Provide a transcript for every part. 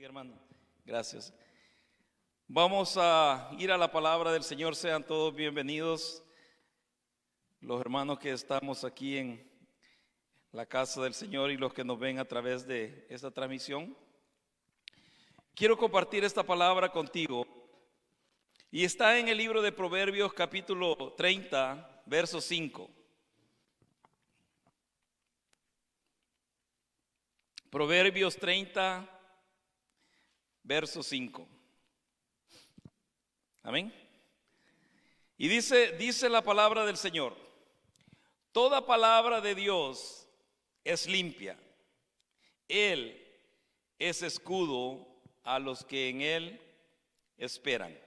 hermano. Gracias. Vamos a ir a la palabra del Señor. Sean todos bienvenidos. Los hermanos que estamos aquí en la casa del Señor y los que nos ven a través de esta transmisión. Quiero compartir esta palabra contigo. Y está en el libro de Proverbios capítulo 30, verso 5. Proverbios 30, verso 5. Amén. Y dice la palabra del Señor: toda palabra de Dios es limpia. Él es escudo a los que en Él esperan.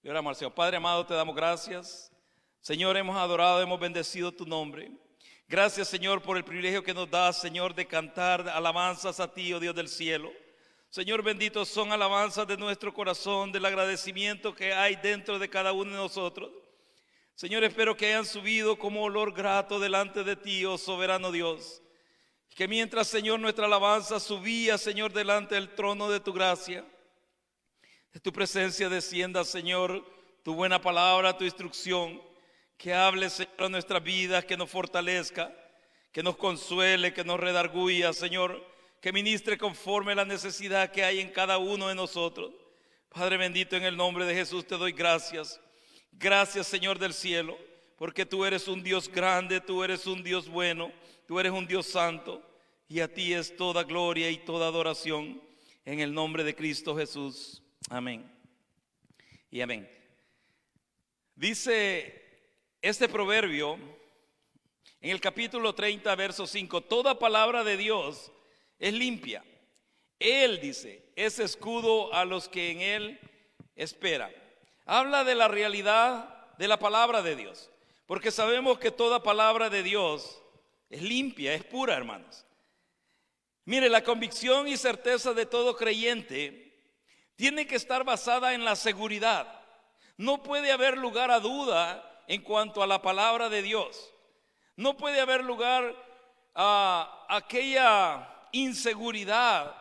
Y oramos al Señor. Padre amado, te damos gracias. Señor, hemos adorado, hemos bendecido tu nombre. Gracias, Señor, por el privilegio que nos das, Señor, de cantar alabanzas a ti, oh Dios del cielo. Señor, benditos son alabanzas de nuestro corazón, del agradecimiento que hay dentro de cada uno de nosotros. Señor, espero que hayan subido como olor grato delante de ti, oh soberano Dios. Que mientras, Señor, nuestra alabanza subía, Señor, delante del trono de tu gracia, de tu presencia descienda, Señor, tu buena palabra, tu instrucción, que hable, Señor, a nuestras vidas, que nos fortalezca, que nos consuele, que nos redarguya, Señor, que ministre conforme a la necesidad que hay en cada uno de nosotros. Padre bendito, en el nombre de Jesús te doy gracias. Gracias, Señor del cielo, porque tú eres un Dios grande, tú eres un Dios bueno, tú eres un Dios santo, y a ti es toda gloria y toda adoración, en el nombre de Cristo Jesús. Amén y amén. Dice este proverbio en el capítulo 30, verso 5: toda palabra de Dios es limpia. Él, dice, es escudo a los que en Él esperan. Habla de la realidad de la palabra de Dios, porque sabemos que toda palabra de Dios es limpia, es pura, hermanos. Mire, la convicción y certeza de todo creyente tiene que estar basada en la seguridad. No puede haber lugar a duda en cuanto a la palabra de Dios. No puede haber lugar a aquella inseguridad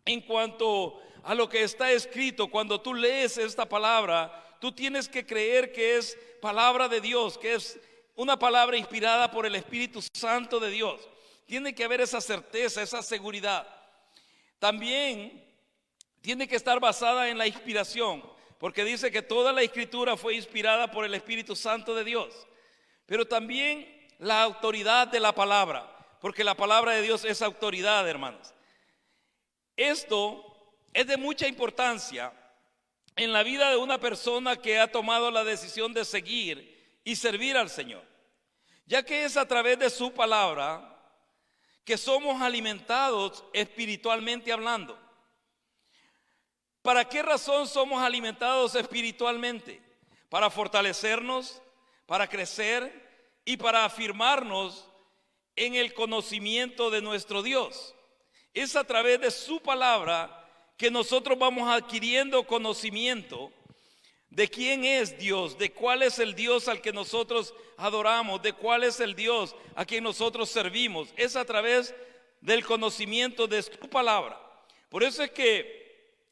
en cuanto a lo que está escrito. Cuando tú lees esta palabra, tú tienes que creer que es palabra de Dios, que es una palabra inspirada por el Espíritu Santo de Dios. Tiene que haber esa certeza, esa seguridad. También tiene que estar basada en la inspiración, porque dice que toda la escritura fue inspirada por el Espíritu Santo de Dios. Pero también la autoridad de la palabra, porque la palabra de Dios es autoridad, hermanos. Esto es de mucha importancia en la vida de una persona que ha tomado la decisión de seguir y servir al Señor, ya que es a través de su palabra que somos alimentados espiritualmente hablando. ¿Para qué razón somos alimentados espiritualmente? Para fortalecernos, para crecer y para afirmarnos en el conocimiento de nuestro Dios. Es a través de su palabra que nosotros vamos adquiriendo conocimiento de quién es Dios, de cuál es el Dios al que nosotros adoramos, de cuál es el Dios a quien nosotros servimos. Es a través del conocimiento de su palabra. Por eso es que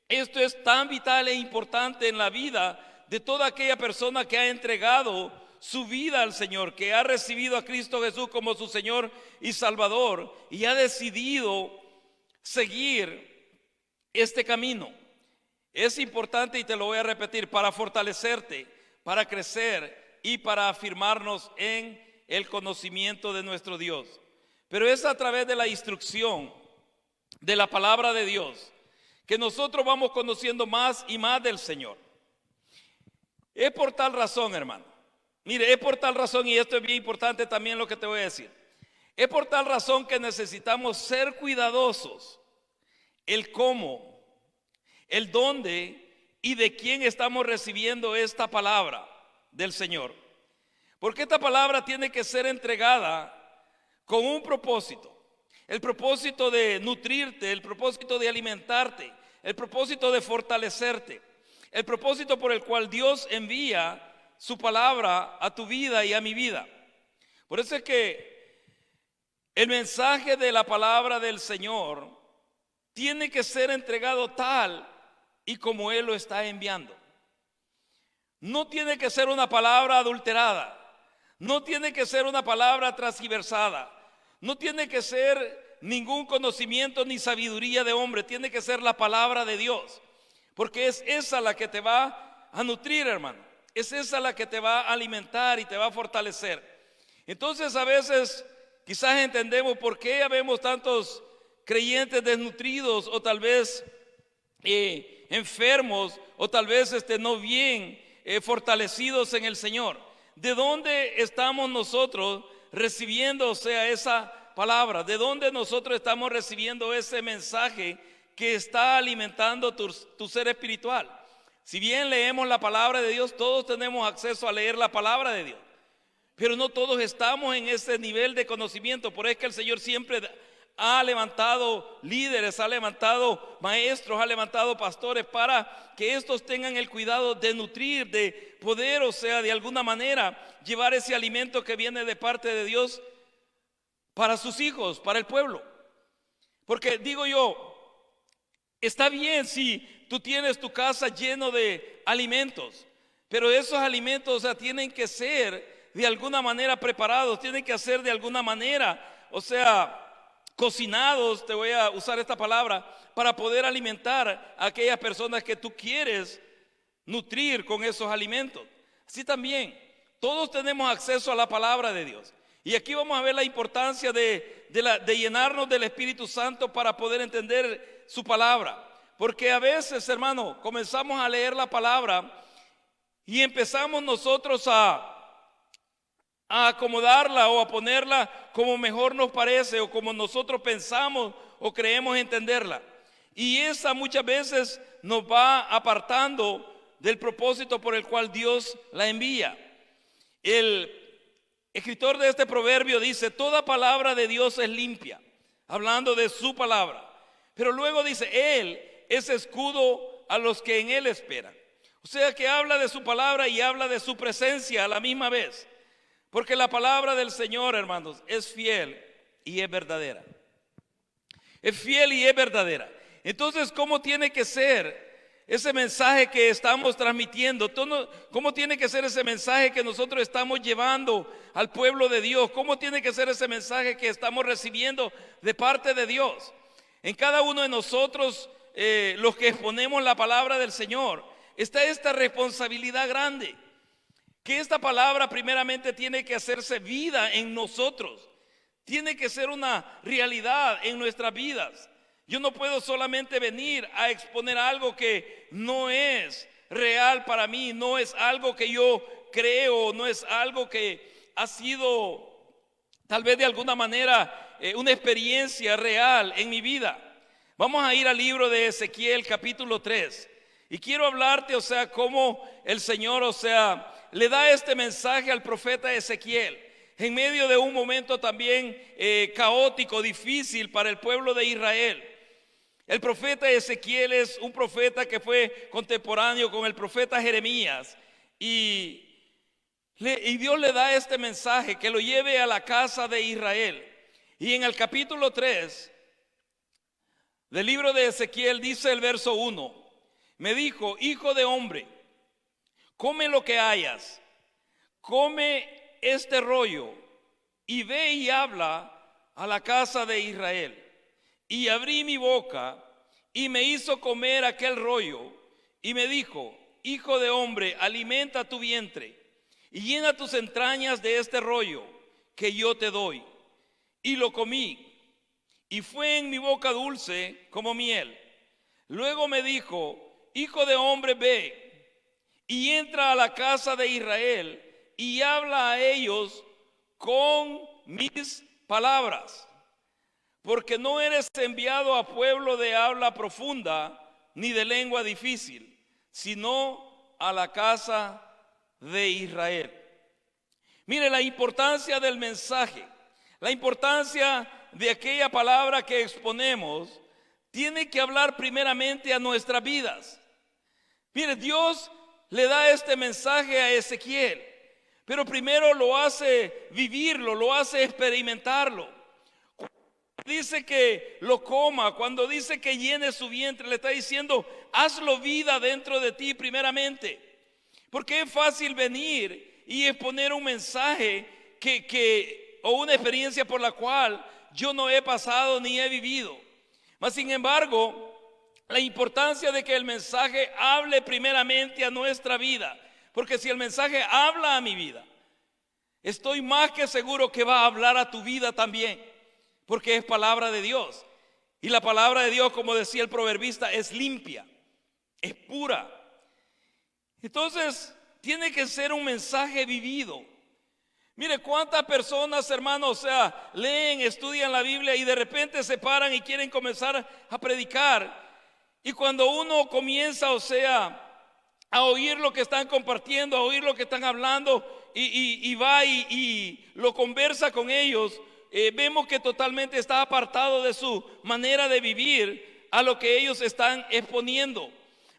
esto es tan vital e importante en la vida de toda aquella persona que ha entregado su vida al Señor, que ha recibido a Cristo Jesús como su Señor y Salvador y ha decidido seguir este camino. Es importante, y te lo voy a repetir, para fortalecerte, para crecer y para afirmarnos en el conocimiento de nuestro Dios. Pero es a través de la instrucción de la palabra de Dios que nosotros vamos conociendo más y más del Señor. Es por tal razón, hermano. Mire, es por tal razón, y esto es bien importante también lo que te voy a decir. Es por tal razón que necesitamos ser cuidadosos el cómo, el dónde y de quién estamos recibiendo esta palabra del Señor. Porque esta palabra tiene que ser entregada con un propósito. El propósito de nutrirte, el propósito de alimentarte, el propósito de fortalecerte, el propósito por el cual Dios envía su palabra a tu vida y a mi vida. Por eso es que el mensaje de la palabra del Señor tiene que ser entregado tal y como Él lo está enviando. No tiene que ser una palabra adulterada, no tiene que ser una palabra transgiversada, no tiene que ser ningún conocimiento ni sabiduría de hombre, tiene que ser la palabra de Dios, porque es esa la que te va a nutrir, hermano, es esa la que te va a alimentar y te va a fortalecer. Entonces a veces quizás entendemos por qué habemos tantos creyentes desnutridos o tal vez enfermos o tal vez no bien fortalecidos en el Señor. ¿De dónde estamos nosotros recibiendo, o sea, esa palabra? ¿De dónde nosotros estamos recibiendo ese mensaje que está alimentando tu ser espiritual? Si bien leemos la palabra de Dios, todos tenemos acceso a leer la palabra de Dios, pero no todos estamos en ese nivel de conocimiento. Por eso es que el Señor siempre ha levantado líderes, ha levantado maestros, ha levantado pastores para que estos tengan el cuidado de nutrir, de poder, o sea, de alguna manera llevar ese alimento que viene de parte de Dios para sus hijos, para el pueblo. Porque digo yo, está bien si tú tienes tu casa lleno de alimentos, pero esos alimentos, o sea, tienen que ser de alguna manera preparados, tienen que ser de alguna manera, o sea, cocinados, te voy a usar esta palabra, para poder alimentar a aquellas personas que tú quieres nutrir con esos alimentos. Así también, todos tenemos acceso a la palabra de Dios. Y aquí vamos a ver la importancia de llenarnos del Espíritu Santo para poder entender su palabra. Porque a veces, hermano, comenzamos a leer la palabra y empezamos nosotros a acomodarla o a ponerla como mejor nos parece o como nosotros pensamos o creemos entenderla. Y esa muchas veces nos va apartando del propósito por el cual Dios la envía. El escritor de este proverbio dice: toda palabra de Dios es limpia, hablando de su palabra. Pero luego dice: Él es escudo a los que en Él esperan. O sea que habla de su palabra y habla de su presencia a la misma vez. Porque la palabra del Señor, hermanos, es fiel y es verdadera. Es fiel y es verdadera. Entonces, ¿cómo tiene que ser ese mensaje que estamos transmitiendo? ¿Cómo tiene que ser ese mensaje que nosotros estamos llevando al pueblo de Dios? ¿Cómo tiene que ser ese mensaje que estamos recibiendo de parte de Dios? En cada uno de nosotros, los que exponemos la palabra del Señor, está esta responsabilidad grande. Que esta palabra primeramente tiene que hacerse vida en nosotros. Tiene que ser una realidad en nuestras vidas. Yo no puedo solamente venir a exponer algo que no es real para mí, no es algo que yo creo, no es algo que ha sido tal vez de alguna manera una experiencia real en mi vida. Vamos a ir al libro de Ezequiel capítulo 3 y quiero hablarte, o sea, cómo el Señor, o sea, le da este mensaje al profeta Ezequiel en medio de un momento también caótico, difícil para el pueblo de Israel. El profeta Ezequiel es un profeta que fue contemporáneo con el profeta Jeremías y Dios le da este mensaje que lo lleve a la casa de Israel. Y en el capítulo 3 del libro de Ezequiel dice el verso 1: me dijo: hijo de hombre, come lo que hayas, come este rollo y ve y habla a la casa de Israel. Y abrí mi boca y me hizo comer aquel rollo y me dijo: hijo de hombre, alimenta tu vientre y llena tus entrañas de este rollo que yo te doy. Y lo comí y fue en mi boca dulce como miel. Luego me dijo: hijo de hombre, ve y entra a la casa de Israel y habla a ellos con mis palabras, porque no eres enviado a pueblo de habla profunda ni de lengua difícil, sino a la casa de Israel. Mire la importancia del mensaje, la importancia de aquella palabra que exponemos. Tiene que hablar primeramente a nuestras vidas. Mire, Dios le da este mensaje a Ezequiel, pero primero lo hace vivirlo, lo hace experimentarlo. dice que lo coma, cuando dice que llene su vientre, le está diciendo, hazlo vida dentro de ti primeramente. Porque es fácil venir y exponer un mensaje o una experiencia por la cual yo no he pasado ni he vivido. Mas sin embargo, la importancia de que el mensaje hable primeramente a nuestra vida. Porque si el mensaje habla a mi vida, estoy más que seguro que va a hablar a tu vida también. Porque es palabra de Dios. Y la palabra de Dios, como decía el proverbista, es limpia, es pura. Entonces, tiene que ser un mensaje vivido. Mire cuántas personas, hermanos, leen, estudian la Biblia y de repente se paran y quieren comenzar a predicar. Y cuando uno comienza, a oír lo que están compartiendo, a oír lo que están hablando y va y lo conversa con ellos, vemos que totalmente está apartado de su manera de vivir a lo que ellos están exponiendo.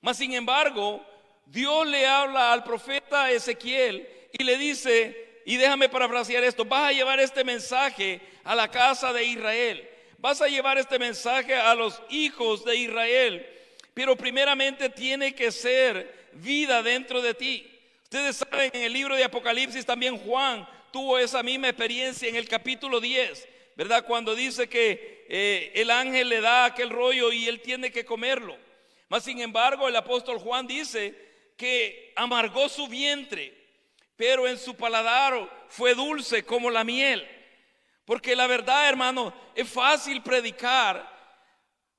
Mas sin embargo, Dios le habla al profeta Ezequiel y le dice, y déjame parafrasear esto, vas a llevar este mensaje a la casa de Israel, vas a llevar este mensaje a los hijos de Israel, pero primeramente tiene que ser vida dentro de ti. Ustedes saben, en el libro de Apocalipsis también Juan tuvo esa misma experiencia en el capítulo 10, ¿verdad? Cuando dice que el ángel le da aquel rollo y él tiene que comerlo. Mas sin embargo, el apóstol Juan dice que amargó su vientre, pero en su paladar fue dulce como la miel. Porque la verdad, hermano, es fácil predicar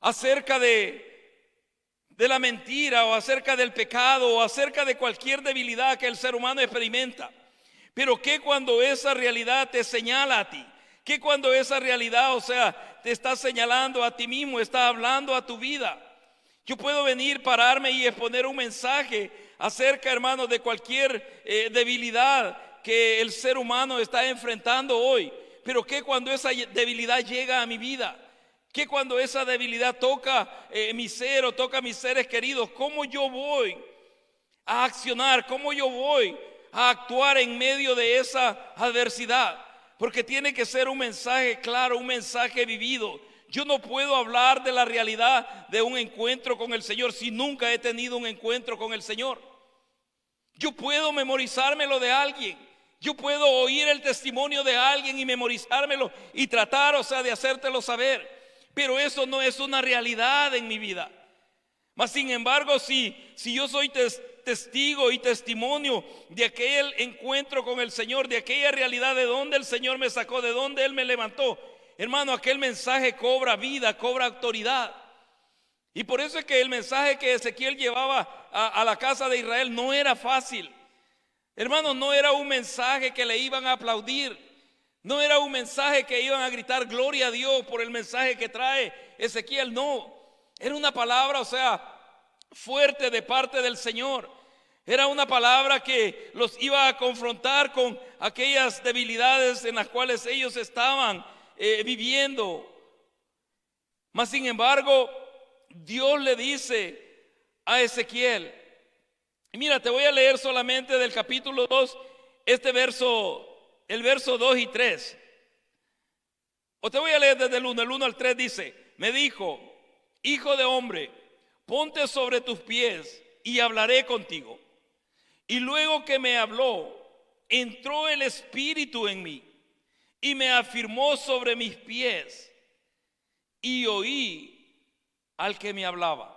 acerca de la mentira o acerca del pecado o acerca de cualquier debilidad que el ser humano experimenta. Pero ¿qué cuando esa realidad te señala a ti? ¿Qué cuando esa realidad, te está señalando a ti mismo, está hablando a tu vida? Yo puedo venir, pararme y exponer un mensaje acerca, hermanos, de cualquier debilidad que el ser humano está enfrentando hoy. Pero ¿qué cuando esa debilidad llega a mi vida? ¿Qué cuando esa debilidad toca mi ser o toca a mis seres queridos? ¿Cómo yo voy a accionar? ¿Cómo yo voy a actuar en medio de esa adversidad? Porque tiene que ser un mensaje claro, un mensaje vivido. Yo no puedo hablar de la realidad de un encuentro con el Señor si nunca he tenido un encuentro con el Señor. Yo puedo memorizármelo de alguien. Yo puedo oír el testimonio de alguien y memorizármelo y tratar, de hacértelo saber. Pero eso no es una realidad en mi vida. Mas sin embargo, si yo soy testigo y testimonio de aquel encuentro con el Señor, de aquella realidad de donde el Señor me sacó, de donde Él me levantó, hermano, aquel mensaje cobra vida, cobra autoridad. Y por eso es que el mensaje que Ezequiel llevaba a la casa de Israel no era fácil. Hermano, no era un mensaje que le iban a aplaudir. No era un mensaje que iban a gritar gloria a Dios por el mensaje que trae Ezequiel. No, era una palabra, fuerte de parte del Señor. Era una palabra que los iba a confrontar con aquellas debilidades en las cuales ellos estaban viviendo. Mas sin embargo, Dios le dice a Ezequiel, y mira, te voy a leer solamente del capítulo 2, el verso 2 y 3. O te voy a leer desde el 1 al 3 dice, me dijo, hijo de hombre, ponte sobre tus pies y hablaré contigo. Y luego que me habló, entró el Espíritu en mí y me afirmó sobre mis pies y oí al que me hablaba.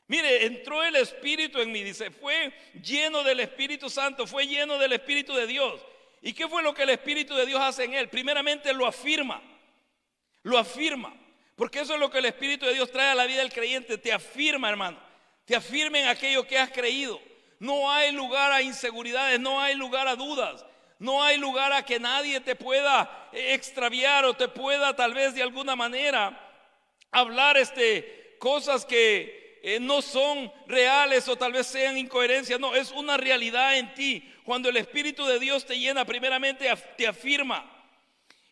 Mire, entró el Espíritu en mí, dice, fue lleno del Espíritu Santo, fue lleno del Espíritu de Dios. ¿Y qué fue lo que el Espíritu de Dios hace en él? Primeramente lo afirma, porque eso es lo que el Espíritu de Dios trae a la vida del creyente, te afirma, hermano, te afirma en aquello que has creído. No hay lugar a inseguridades, no hay lugar a dudas, no hay lugar a que nadie te pueda extraviar o te pueda tal vez de alguna manera hablar cosas que no son reales o tal vez sean incoherencias. No, es una realidad en ti. Cuando el Espíritu de Dios te llena, primeramente te afirma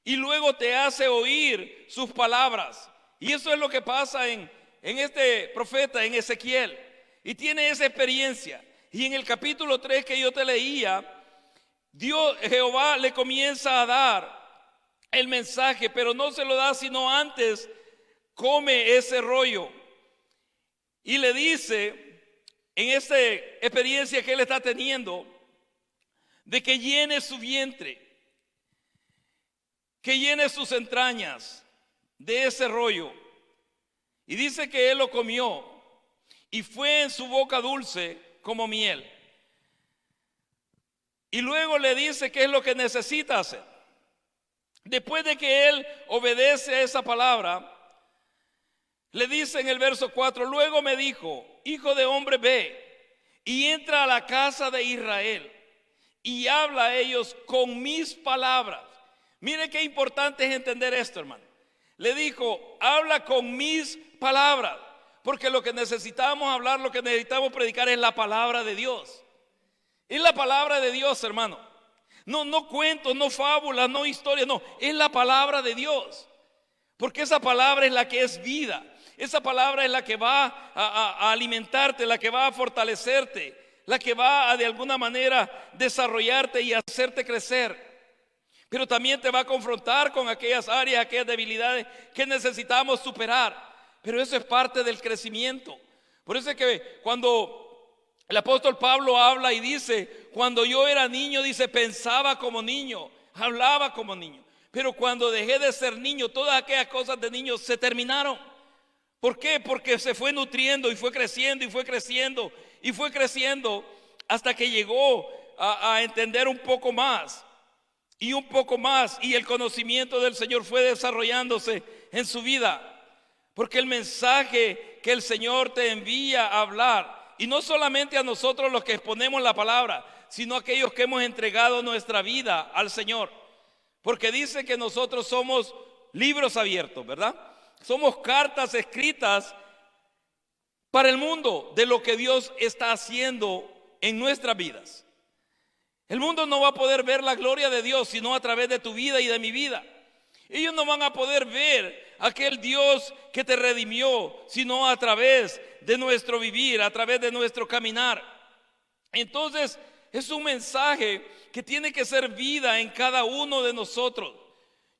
y luego te hace oír sus palabras. Y eso es lo que pasa en este profeta, en Ezequiel. Y tiene esa experiencia. Y en el capítulo 3 que yo te leía, Jehová le comienza a dar el mensaje, pero no se lo da sino antes come ese rollo. Y le dice, en esta experiencia que él está teniendo, de que llene su vientre, que llene sus entrañas de ese rollo. Y dice que él lo comió y fue en su boca dulce como miel. Y luego le dice qué es lo que necesita hacer. Después de que él obedece a esa palabra, le dice en el verso 4, luego me dijo, hijo de hombre, ve y entra a la casa de Israel y habla a ellos con mis palabras. Mire qué importante es entender esto, hermano. Le dijo, habla con mis palabras, porque lo que necesitamos hablar, lo que necesitamos predicar es la palabra de Dios. Es la palabra de Dios, hermano. No cuentos, no fábulas, no historias, no. Es la palabra de Dios. Porque esa palabra es la que es vida. Esa palabra es la que va a alimentarte, la que va a fortalecerte, la que va a de alguna manera desarrollarte y hacerte crecer. Pero también te va a confrontar con aquellas áreas, aquellas debilidades que necesitamos superar. Pero eso es parte del crecimiento. Por eso es que cuando el apóstol Pablo habla y dice, cuando yo era niño, dice, pensaba como niño, hablaba como niño. Pero cuando dejé de ser niño, todas aquellas cosas de niño se terminaron. ¿Por qué? Porque se fue nutriendo y fue creciendo y fue creciendo y fue creciendo hasta que llegó a entender un poco más y un poco más, y el conocimiento del Señor fue desarrollándose en su vida. Porque el mensaje que el Señor te envía a hablar, y no solamente a nosotros los que exponemos la palabra, sino a aquellos que hemos entregado nuestra vida al Señor. Porque dice que nosotros somos libros abiertos, ¿verdad? Somos cartas escritas para el mundo de lo que Dios está haciendo en nuestras vidas. El mundo no va a poder ver la gloria de Dios sino a través de tu vida y de mi vida. Ellos no van a poder ver aquel Dios que te redimió sino a través de nuestro vivir, a través de nuestro caminar. Entonces es un mensaje que tiene que ser vida en cada uno de nosotros.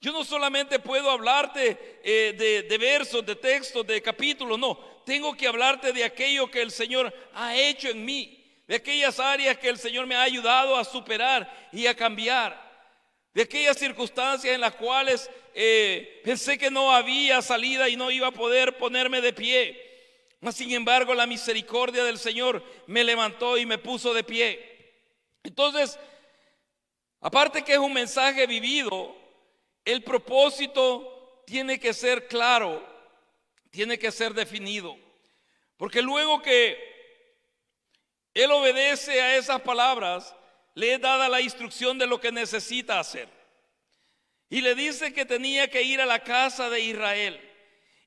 Yo no solamente puedo hablarte de versos, de textos, de capítulos, no. Tengo que hablarte de aquello que el Señor ha hecho en mí, de aquellas áreas que el Señor me ha ayudado a superar y a cambiar, de aquellas circunstancias en las cuales pensé que no había salida y no iba a poder ponerme de pie. Mas sin embargo, la misericordia del Señor me levantó y me puso de pie. Entonces, aparte que es un mensaje vivido, el propósito tiene que ser claro, tiene que ser definido. Porque luego que él obedece a esas palabras, le es dada la instrucción de lo que necesita hacer. Y le dice que tenía que ir a la casa de Israel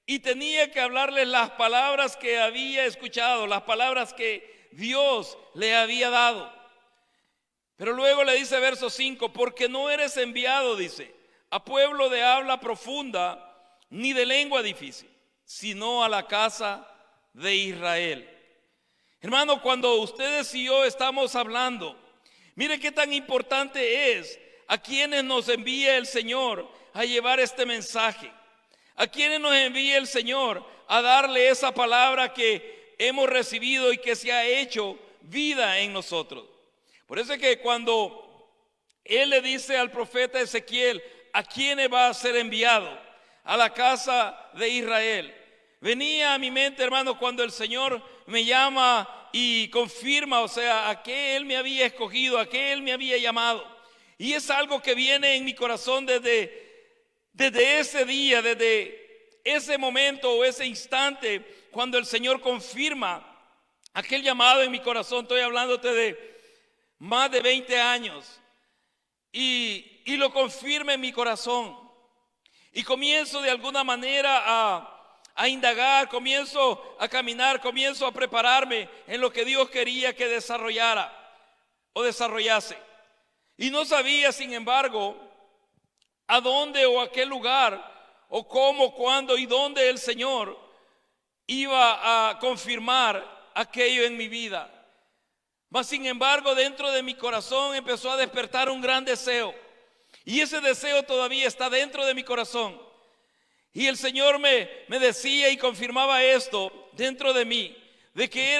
y tenía que hablarles las palabras que había escuchado, las palabras que Dios le había dado. Pero luego le dice verso 5, porque no eres enviado, dice, a pueblo de habla profunda ni de lengua difícil, sino a la casa de Israel. Hermano, cuando ustedes y yo estamos hablando, mire qué tan importante es a quienes nos envía el Señor a llevar este mensaje, a quienes nos envía el Señor a darle esa palabra que hemos recibido y que se ha hecho vida en nosotros. Por eso es que cuando Él le dice al profeta Ezequiel a quiénes va a ser enviado, a la casa de Israel, venía a mi mente, hermano, cuando el Señor me llama y confirma, o sea, a qué Él me había escogido, a qué Él me había llamado. Y es algo que viene en mi corazón desde ese día, desde ese momento o ese instante, cuando el Señor confirma aquel llamado en mi corazón. Estoy hablándote de más de 20 años. Y lo confirma en mi corazón. Y comienzo de alguna manera a indagar, comienzo a caminar, comienzo a prepararme en lo que Dios quería que desarrollara o desarrollase. Y no sabía, sin embargo, a dónde o a qué lugar o cómo, cuándo y dónde el Señor iba a confirmar aquello en mi vida. Mas sin embargo, dentro de mi corazón empezó a despertar un gran deseo. Y ese deseo todavía está dentro de mi corazón. Y el Señor me decía y confirmaba esto dentro de mí, de que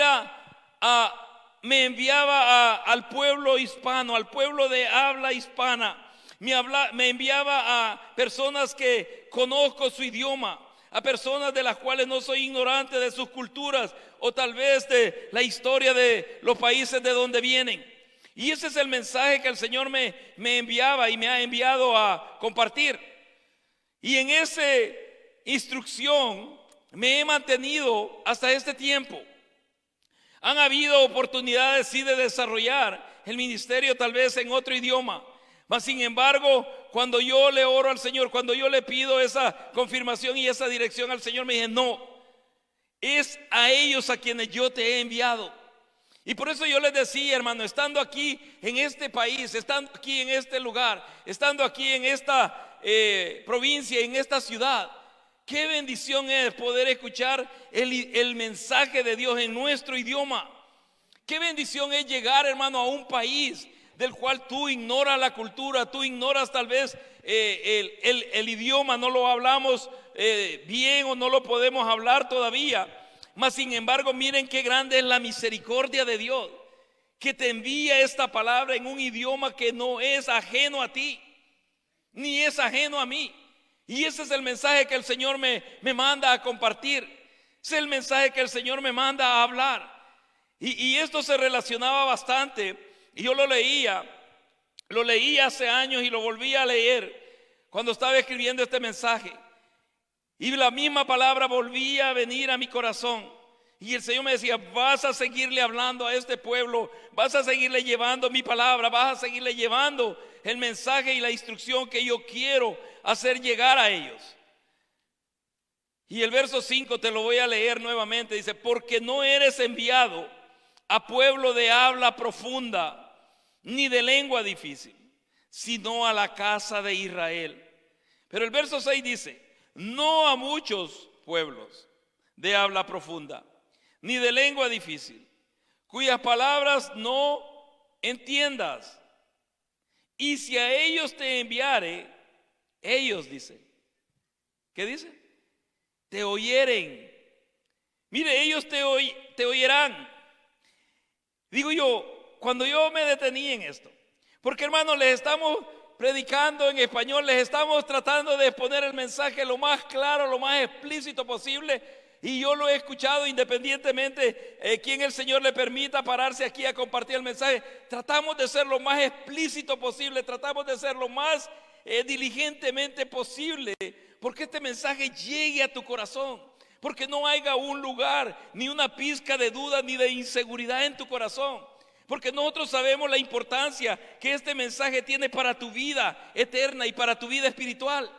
me enviaba al pueblo hispano, al pueblo de habla hispana. Me enviaba a personas que conozco su idioma, a personas de las cuales no soy ignorante de sus culturas o tal vez de la historia de los países de donde vienen. Y ese es el mensaje que el Señor me enviaba y me ha enviado a compartir. Y en esa instrucción me he mantenido hasta este tiempo. Han habido oportunidades sí de desarrollar el ministerio tal vez en otro idioma. Mas sin embargo, cuando yo le oro al Señor, cuando yo le pido esa confirmación y esa dirección al Señor, me dice: no, es a ellos a quienes yo te he enviado. Y por eso yo les decía, hermano, estando aquí en este país, estando aquí en este lugar, estando aquí en esta provincia, en esta ciudad, qué bendición es poder escuchar el mensaje de Dios en nuestro idioma. Qué bendición es llegar, hermano, a un país del cual tú ignoras la cultura, tú ignoras tal vez el idioma, no lo hablamos bien o no lo podemos hablar todavía. Mas sin embargo, miren qué grande es la misericordia de Dios, que te envía esta palabra en un idioma que no es ajeno a ti, ni es ajeno a mí. Y ese es el mensaje que el Señor me manda a compartir. Ese es el mensaje que el Señor me manda a hablar. Y esto se relacionaba bastante. Y yo lo leía hace años y lo volví a leer cuando estaba escribiendo este mensaje. Y la misma palabra volvía a venir a mi corazón. Y el Señor me decía: vas a seguirle hablando a este pueblo, vas a seguirle llevando mi palabra, vas a seguirle llevando el mensaje y la instrucción que yo quiero hacer llegar a ellos. Y el verso 5 te lo voy a leer nuevamente. Dice: porque no eres enviado a pueblo de habla profunda, ni de lengua difícil, sino a la casa de Israel. Pero el verso 6 dice: no a muchos pueblos de habla profunda, ni de lengua difícil, cuyas palabras no entiendas. Y si a ellos te enviare, ellos, dice, ¿qué dice? Te oyeren. Mire, ellos te oirán. Digo yo, cuando yo me detenía en esto, porque hermanos, les estamos predicando en español, les estamos tratando de exponer el mensaje lo más claro, lo más explícito posible. Y yo lo he escuchado independientemente quien el Señor le permita pararse aquí a compartir el mensaje. Tratamos de ser lo más explícito posible, tratamos de ser lo más diligentemente posible, porque este mensaje llegue a tu corazón, porque no haya un lugar, ni una pizca de duda, ni de inseguridad en tu corazón. Porque nosotros sabemos la importancia que este mensaje tiene para tu vida eterna y para tu vida espiritual.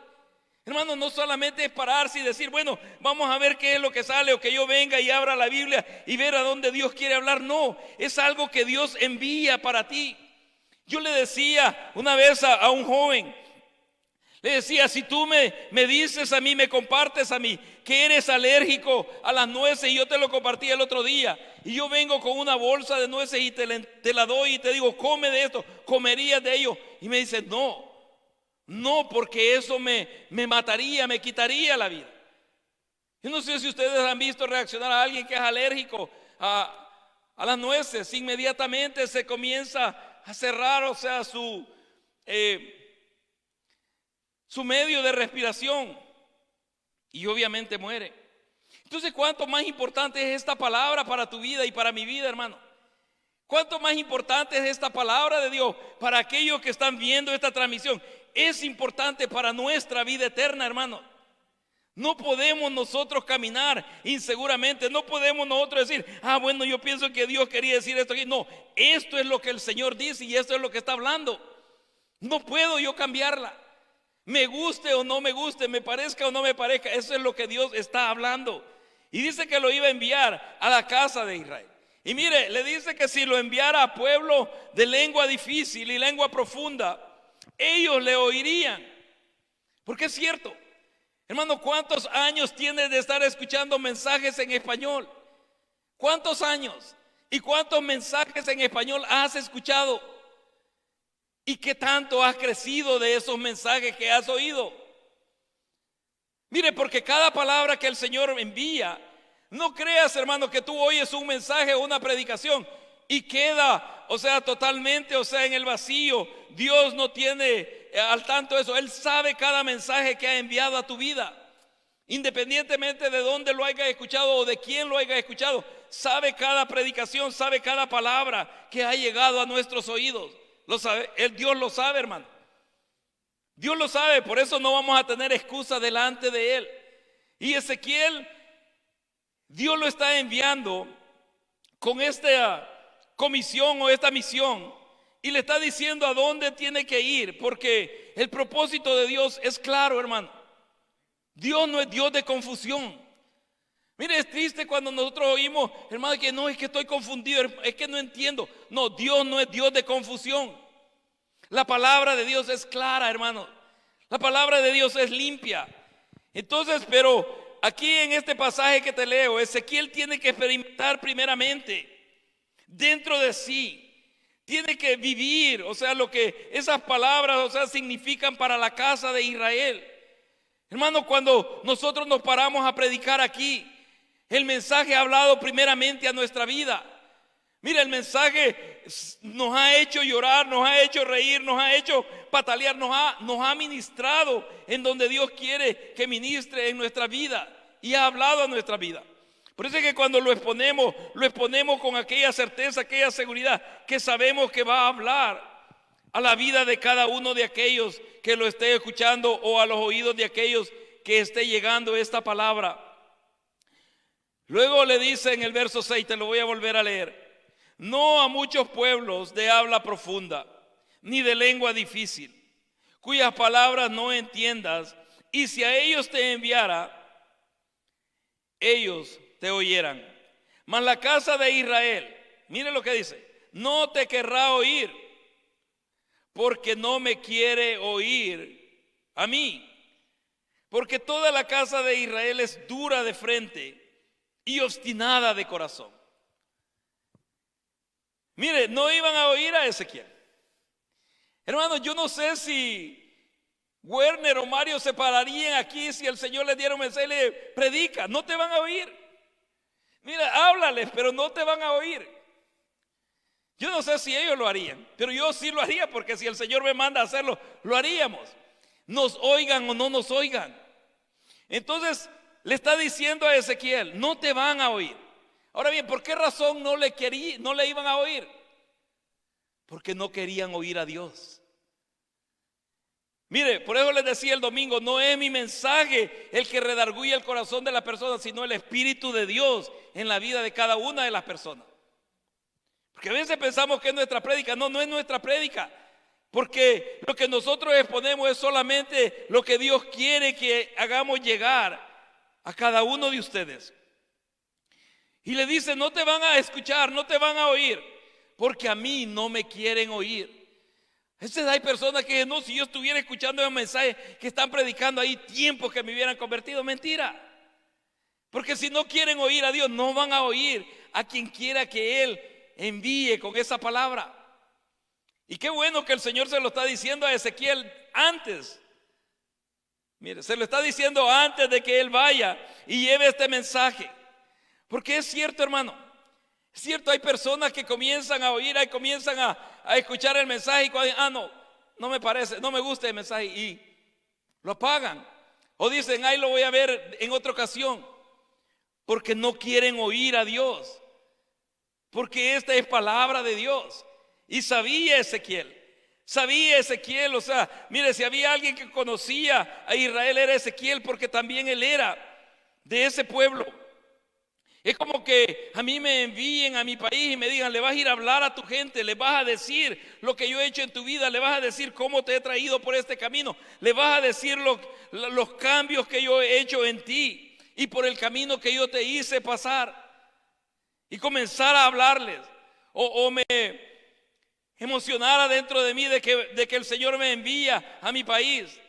Hermano, no solamente es pararse y decir: bueno, vamos a ver qué es lo que sale, o que yo venga y abra la Biblia y ver a dónde Dios quiere hablar. No, es algo que Dios envía para ti. Yo le decía una vez a un joven, le decía: si tú me dices a mí, me compartes a mí que eres alérgico a las nueces, y yo te lo compartí el otro día, y yo vengo con una bolsa de nueces y te la doy y te digo: come de esto, comerías de ello. Y me dice: no, porque eso me mataría, me quitaría la vida. Yo no sé si ustedes han visto reaccionar a alguien que es alérgico a las nueces. Inmediatamente se comienza a cerrar, o sea, su medio de respiración, y obviamente muere. Entonces, ¿cuánto más importante es esta palabra para tu vida y para mi vida, hermano? ¿Cuánto más importante es esta palabra de Dios para aquellos que están viendo esta transmisión? Es importante para nuestra vida eterna, hermano. No podemos nosotros caminar inseguramente. No podemos nosotros decir: bueno, yo pienso que Dios quería decir esto aquí. No, esto es lo que el Señor dice y esto es lo que está hablando. No puedo yo cambiarla. Me guste o no me guste, me parezca o no me parezca, eso es lo que Dios está hablando. Y dice que lo iba a enviar a la casa de Israel. Y mire, le dice que si lo enviara a pueblo de lengua difícil y lengua profunda, ellos le oirían. Porque es cierto, hermano, ¿cuántos años tienes de estar escuchando mensajes en español? ¿Cuántos años? ¿Y cuántos mensajes en español has escuchado? ¿Y qué tanto has crecido de esos mensajes que has oído? Mire, porque cada palabra que el Señor envía, no creas, hermano, que tú oyes un mensaje o una predicación y queda, totalmente, en el vacío. Dios no tiene al tanto eso. Él sabe cada mensaje que ha enviado a tu vida. Independientemente de dónde lo hayas escuchado o de quién lo hayas escuchado, sabe cada predicación, sabe cada palabra que ha llegado a nuestros oídos. Lo sabe, Dios lo sabe, hermano. Dios lo sabe, por eso no vamos a tener excusa delante de Él. Y Ezequiel, Dios lo está enviando con esta comisión o esta misión y le está diciendo a dónde tiene que ir, porque el propósito de Dios es claro, hermano. Dios no es Dios de confusión. Mire, es triste cuando nosotros oímos, hermano, que no, es que estoy confundido, es que no entiendo. No, Dios no es Dios de confusión. La palabra de Dios es clara, hermano. La palabra de Dios es limpia. Entonces, pero aquí en este pasaje que te leo, Ezequiel tiene que experimentar primeramente dentro de sí. Tiene que vivir, lo que esas palabras, significan para la casa de Israel. Hermano, cuando nosotros nos paramos a predicar aquí, el mensaje ha hablado primeramente a nuestra vida. Mira, el mensaje nos ha hecho llorar, nos ha hecho reír, nos ha hecho patalear, nos ha ministrado en donde Dios quiere que ministre en nuestra vida y ha hablado a nuestra vida. Por eso es que cuando lo exponemos con aquella certeza, aquella seguridad, que sabemos que va a hablar a la vida de cada uno de aquellos que lo esté escuchando o a los oídos de aquellos que esté llegando esta palabra. Luego le dice en el verso 6, te lo voy a volver a leer: no a muchos pueblos de habla profunda, ni de lengua difícil, cuyas palabras no entiendas, y si a ellos te enviara, ellos te oyeran. Mas la casa de Israel, mire lo que dice, no te querrá oír, porque no me quiere oír a mí. Porque toda la casa de Israel es dura de frente y obstinada de corazón. Mire, no iban a oír a Ezequiel. Hermano, yo no sé si Werner o Mario se pararían aquí si el Señor les diera un mensaje y le predica. No te van a oír. Mira, háblales, pero no te van a oír. Yo no sé si ellos lo harían, pero yo sí lo haría, porque si el Señor me manda a hacerlo, lo haríamos. Nos oigan o no nos oigan. Entonces le está diciendo a Ezequiel, no te van a oír. Ahora bien, ¿por qué razón no le iban a oír? Porque no querían oír a Dios. Mire, por eso les decía el domingo, no es mi mensaje el que redarguye el corazón de la persona, sino el Espíritu de Dios en la vida de cada una de las personas. Porque a veces pensamos que es nuestra prédica. No, no es nuestra prédica. Porque lo que nosotros exponemos es solamente lo que Dios quiere que hagamos llegar a cada uno de ustedes. Y le dice, no te van a escuchar, no te van a oír, porque a mí no me quieren oír. Hay personas que no, si yo estuviera escuchando el mensaje que están predicando ahí, tiempos que me hubieran convertido. Mentira. Porque si no quieren oír a Dios, no van a oír a quien quiera que Él envíe con esa palabra. Y qué bueno que el Señor se lo está diciendo a Ezequiel antes. Mire, se lo está diciendo antes de que él vaya y lleve este mensaje. Porque es cierto, hermano. Es cierto, hay personas que comienzan a oír y comienzan a escuchar el mensaje y cuando, no me parece, no me gusta el mensaje, y lo apagan. O dicen, ahí lo voy a ver en otra ocasión. Porque no quieren oír a Dios. Porque esta es palabra de Dios. Y sabía Ezequiel, mire, si había alguien que conocía a Israel era Ezequiel, porque también él era de ese pueblo. Es como que a mí me envíen a mi país y me digan, le vas a ir a hablar a tu gente, le vas a decir lo que yo he hecho en tu vida, le vas a decir cómo te he traído por este camino, le vas a decir los cambios que yo he hecho en ti y por el camino que yo te hice pasar, y comenzar a hablarles, o me emocionara dentro de mí de que el Señor me envía a mi país.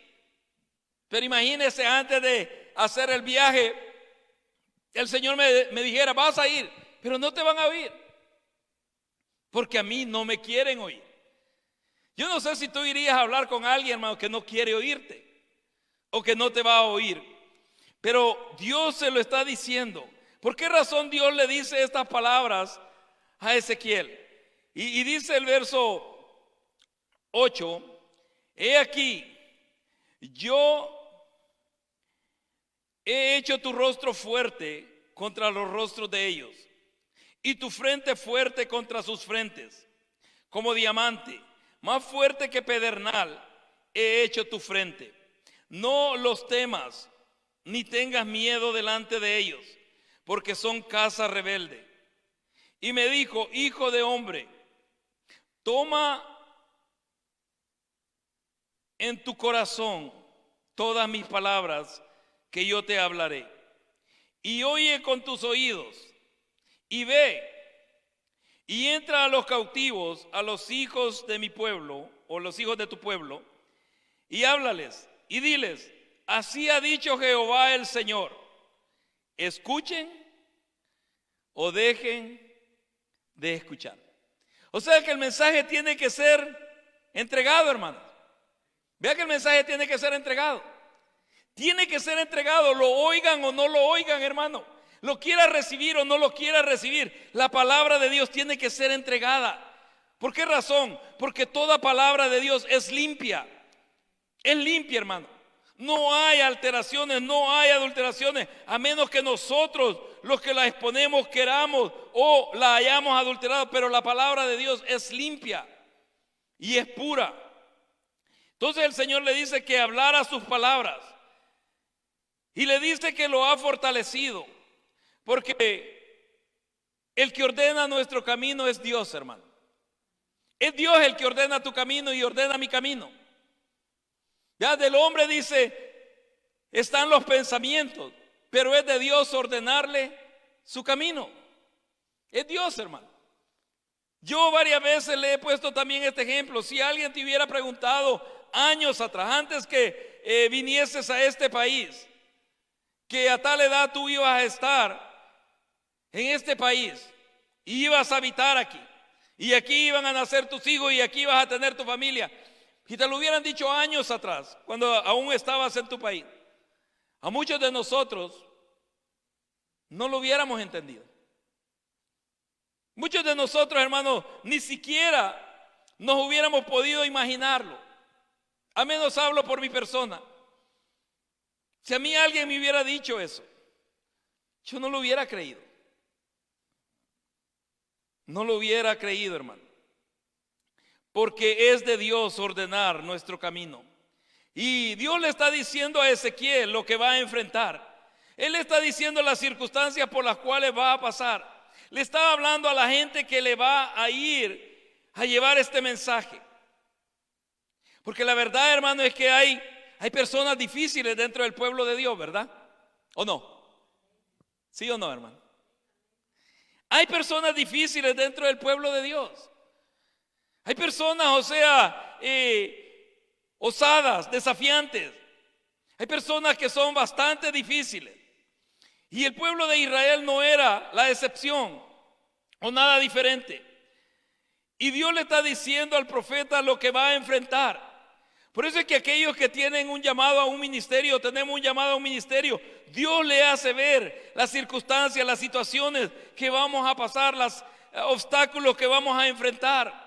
Pero imagínese, antes de hacer el viaje, el Señor me dijera, vas a ir, pero no te van a oír, porque a mí no me quieren oír. Yo no sé si tú irías a hablar con alguien, hermano, que no quiere oírte o que no te va a oír. Pero Dios se lo está diciendo. ¿Por qué razón Dios le dice estas palabras a Ezequiel? Y dice el verso 8, he aquí, yo he hecho tu rostro fuerte contra los rostros de ellos, y tu frente fuerte contra sus frentes, como diamante, más fuerte que pedernal, he hecho tu frente. No los temas, ni tengas miedo delante de ellos, porque son casa rebelde. Y me dijo, hijo de hombre, toma en tu corazón todas mis palabras que yo te hablaré, y oye con tus oídos, y ve, y entra a los cautivos, a los hijos de mi pueblo, o los hijos de tu pueblo, y háblales, y diles, así ha dicho Jehová el Señor, escuchen o dejen de escuchar. O sea que el mensaje tiene que ser entregado, hermano. Vea que el mensaje tiene que ser entregado. Tiene que ser entregado, lo oigan o no lo oigan, hermano. Lo quiera recibir o no lo quiera recibir. La palabra de Dios tiene que ser entregada. ¿Por qué razón? Porque toda palabra de Dios es limpia. Es limpia, hermano. No hay alteraciones, no hay adulteraciones, a menos que nosotros, los que la exponemos, queramos o la hayamos adulterado. Pero la palabra de Dios es limpia y es pura. Entonces el Señor le dice que hablara sus palabras y le dice que lo ha fortalecido, porque el que ordena nuestro camino es Dios, hermano. Es Dios el que ordena tu camino y ordena mi camino. Ya del hombre dice, están los pensamientos, pero es de Dios ordenarle su camino. Es Dios, hermano. Yo varias veces le he puesto también este ejemplo. Si alguien te hubiera preguntado años atrás, antes que vinieses a este país, que a tal edad tú ibas a estar en este país y ibas a habitar aquí, y aquí iban a nacer tus hijos y aquí ibas a tener tu familia, si te lo hubieran dicho años atrás, cuando aún estabas en tu país, a muchos de nosotros no lo hubiéramos entendido. Muchos de nosotros, hermanos, ni siquiera nos hubiéramos podido imaginarlo. A menos hablo por mi persona. Si a mí alguien me hubiera dicho eso, yo no lo hubiera creído. No lo hubiera creído, hermano. Porque es de Dios ordenar nuestro camino. Y Dios le está diciendo a Ezequiel lo que va a enfrentar. Él le está diciendo las circunstancias por las cuales va a pasar. Le estaba hablando a la gente que le va a ir a llevar este mensaje. Porque la verdad, hermano, es que hay personas difíciles dentro del pueblo de Dios, ¿verdad? ¿O no? ¿Sí o no, hermano? Hay personas difíciles dentro del pueblo de Dios. Hay personas, o sea, osadas, desafiantes. Hay personas que son bastante difíciles. Y el pueblo de Israel no era la excepción o nada diferente. Y Dios le está diciendo al profeta lo que va a enfrentar. Por eso es que aquellos que tienen un llamado a un ministerio, tenemos un llamado a un ministerio, Dios le hace ver las circunstancias, las situaciones que vamos a pasar, los obstáculos que vamos a enfrentar.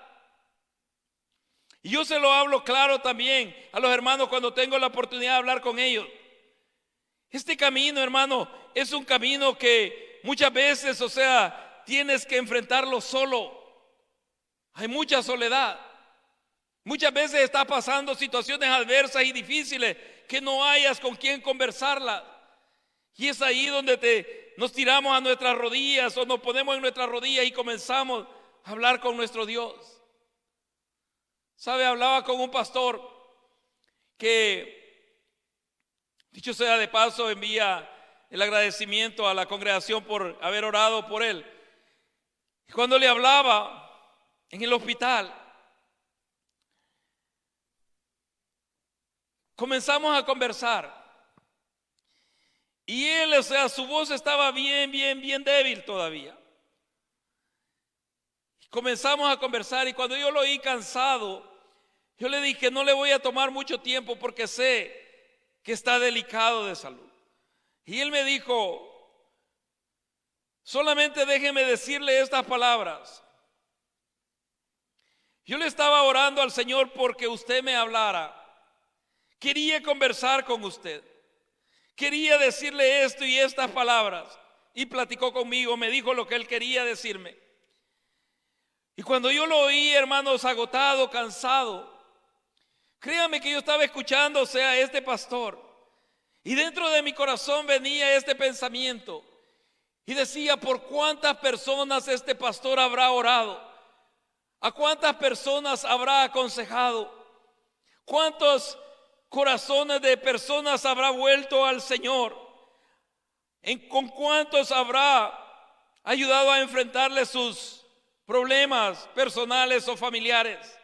Y yo se lo hablo claro también a los hermanos cuando tengo la oportunidad de hablar con ellos. Este camino, hermano, es un camino que muchas veces, o sea, tienes que enfrentarlo solo. Hay mucha soledad. Muchas veces estás pasando situaciones adversas y difíciles que no hayas con quien conversarlas. Y es ahí donde nos tiramos a nuestras rodillas o nos ponemos en nuestras rodillas y comenzamos a hablar con nuestro Dios. ¿Sabe? Hablaba con un pastor que, dicho sea de paso, envía el agradecimiento a la congregación por haber orado por él. Y cuando le hablaba en el hospital, comenzamos a conversar. Y él, o sea, su voz estaba bien débil todavía. Comenzamos a conversar y cuando yo lo oí cansado, Yo le dije, no le voy a tomar mucho tiempo porque sé que está delicado de salud. Y él me dijo, solamente déjeme decirle estas palabras. Yo le estaba orando al Señor porque usted me hablara. Quería conversar con usted. Quería decirle esto y estas palabras. Y platicó conmigo, me dijo lo que él quería decirme. Y cuando yo lo oí, hermanos, agotado, cansado, créame que yo estaba escuchando, o sea, este pastor. Y dentro de mi corazón venía este pensamiento. Y decía, ¿por cuántas personas este pastor habrá orado? ¿A cuántas personas habrá aconsejado? ¿Cuántos corazones de personas habrá vuelto al Señor? ¿Con cuántos habrá ayudado a enfrentarle sus problemas personales o familiares?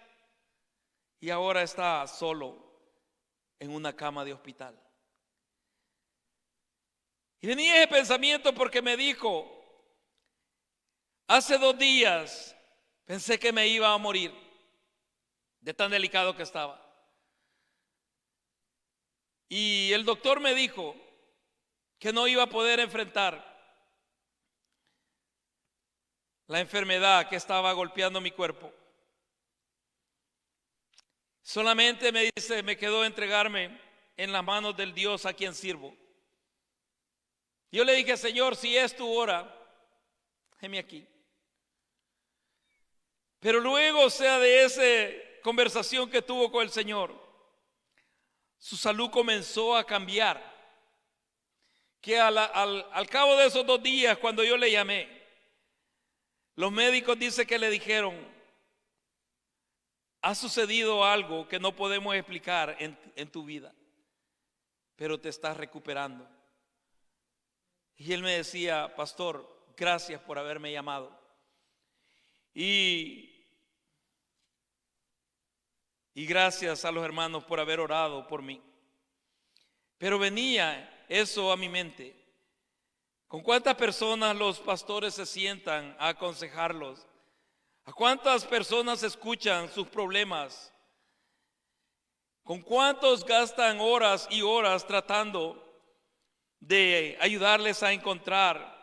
Y ahora está solo en una cama de hospital. Y venía ese pensamiento porque me dijo, hace 2 días pensé que me iba a morir de tan delicado que estaba. Y el doctor me dijo que no iba a poder enfrentar la enfermedad que estaba golpeando mi cuerpo. Solamente me dice, me quedó entregarme en las manos del Dios a quien sirvo. Yo le dije, Señor, si es tu hora, heme aquí. Pero luego, o sea, de esa conversación que tuvo con el Señor, su salud comenzó a cambiar. Que al cabo de esos 2 días, cuando yo le llamé, los médicos dicen que le dijeron, ha sucedido algo que no podemos explicar en tu vida, pero te estás recuperando. Y él me decía, pastor, gracias por haberme llamado. Y gracias a los hermanos por haber orado por mí. Pero venía eso a mi mente. ¿Con cuántas personas los pastores se sientan a aconsejarlos? ¿A cuántas personas escuchan sus problemas? ¿Con cuántos gastan horas y horas tratando de ayudarles a encontrar